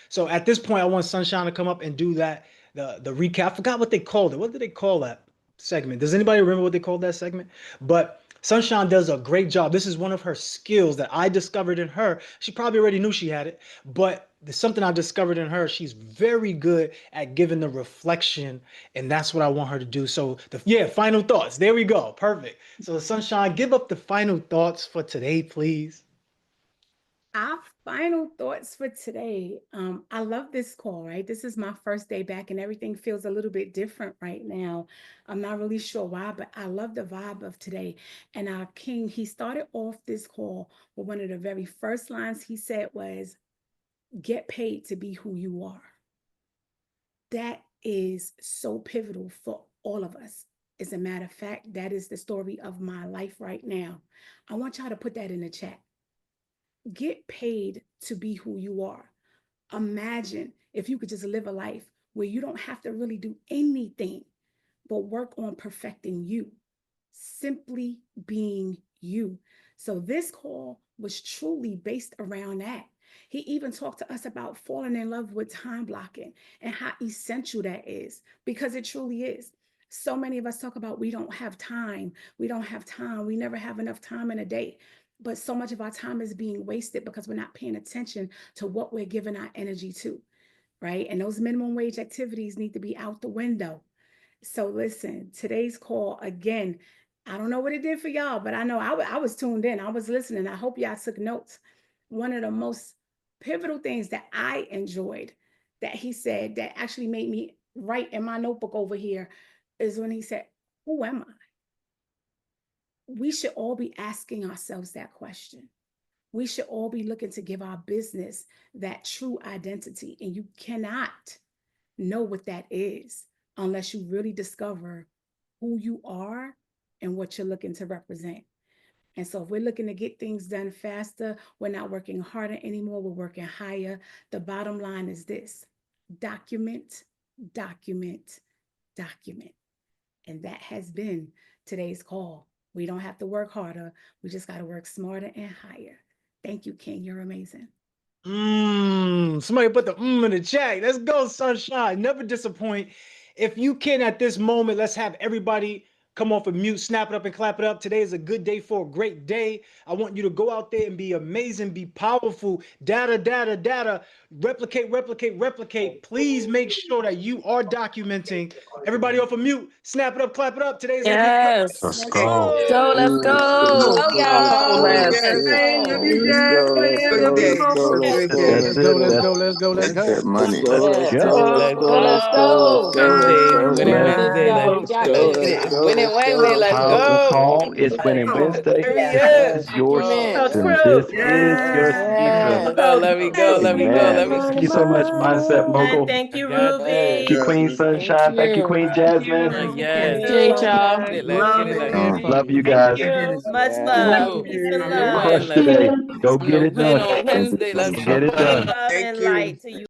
So at this point, I want Sunshine to come up and do that, the recap. I forgot what they called it. What did they call that segment? Does anybody remember what they called that segment? But Sunshine does a great job. This is one of her skills that I discovered in her. She probably already knew she had it, but there's something I discovered in her. She's very good at giving the reflection, and that's what I want her to do. So final thoughts. There we go. Perfect. So Sunshine, give up the final thoughts for today, please. Our final thoughts for today. I love this call, right? This is my first day back and everything feels a little bit different right now. I'm not really sure why, but I love the vibe of today. And our king, he started off this call with one of the very first lines he said was, get paid to be who you are. That is so pivotal for all of us. As a matter of fact, that is the story of my life right now. I want y'all to put that in the chat. Get paid to be who you are. Imagine if you could just live a life where you don't have to really do anything but work on perfecting you, simply being you. So this call was truly based around that. He even talked to us about falling in love with time blocking and how essential that is, because it truly is. So many of us talk about we don't have time. We don't have time. We never have enough time in a day. But so much of our time is being wasted because we're not paying attention to what we're giving our energy to, right? And those minimum wage activities need to be out the window. So listen, today's call, again, I don't know what it did for y'all, but I know I was tuned in. I was listening. I hope y'all took notes. One of the most pivotal things that I enjoyed that he said that actually made me write in my notebook over here is when he said, who am I? We should all be asking ourselves that question. We should all be looking to give our business that true identity. And you cannot know what that is unless you really discover who you are and what you're looking to represent. And so if we're looking to get things done faster, we're not working harder anymore, we're working higher. The bottom line is this: document, document, document. And that has been today's call. We don't have to work harder. We just got to work smarter and higher. Thank you, King. You're amazing. Somebody put the in the chat. Let's go, Sunshine. Never disappoint. If you can at this moment, let's have everybody come off of mute, snap it up and clap it up. Today is a good day for a great day. I want you to go out there and be amazing, be powerful. Data, data, data. Replicate, replicate, replicate. Please make sure that you are documenting. Everybody off of mute, snap it up, clap it up. Today is Yes. Let's Let's go. go. Let's go. Go, y'all. Let's Yes. go. Good day. Good day. That's it. Let's That's go. that money. Yes. Let's Let's go. go. Let's go. Wednesday, winning Let's Wednesday, go. winning Wednesday, let's Powerful go. call. It's winning Wednesday. Period. This is your Document. season. This is your season. Yes. Oh, let me go, let me go, let Amen. me Thank you so much, Mindset Mogul. Thank you, got Ruby. Thank you, Queen Thank Sunshine. Thank you, you. Queen Jasmine. yes. Appreciate y'all. Get it, let's get it, let's Love you guys. Much go. love. Peace and Time to love. win, Crush today. Go time get to it win done. on Wednesday, let's Get it done. Love and light to you.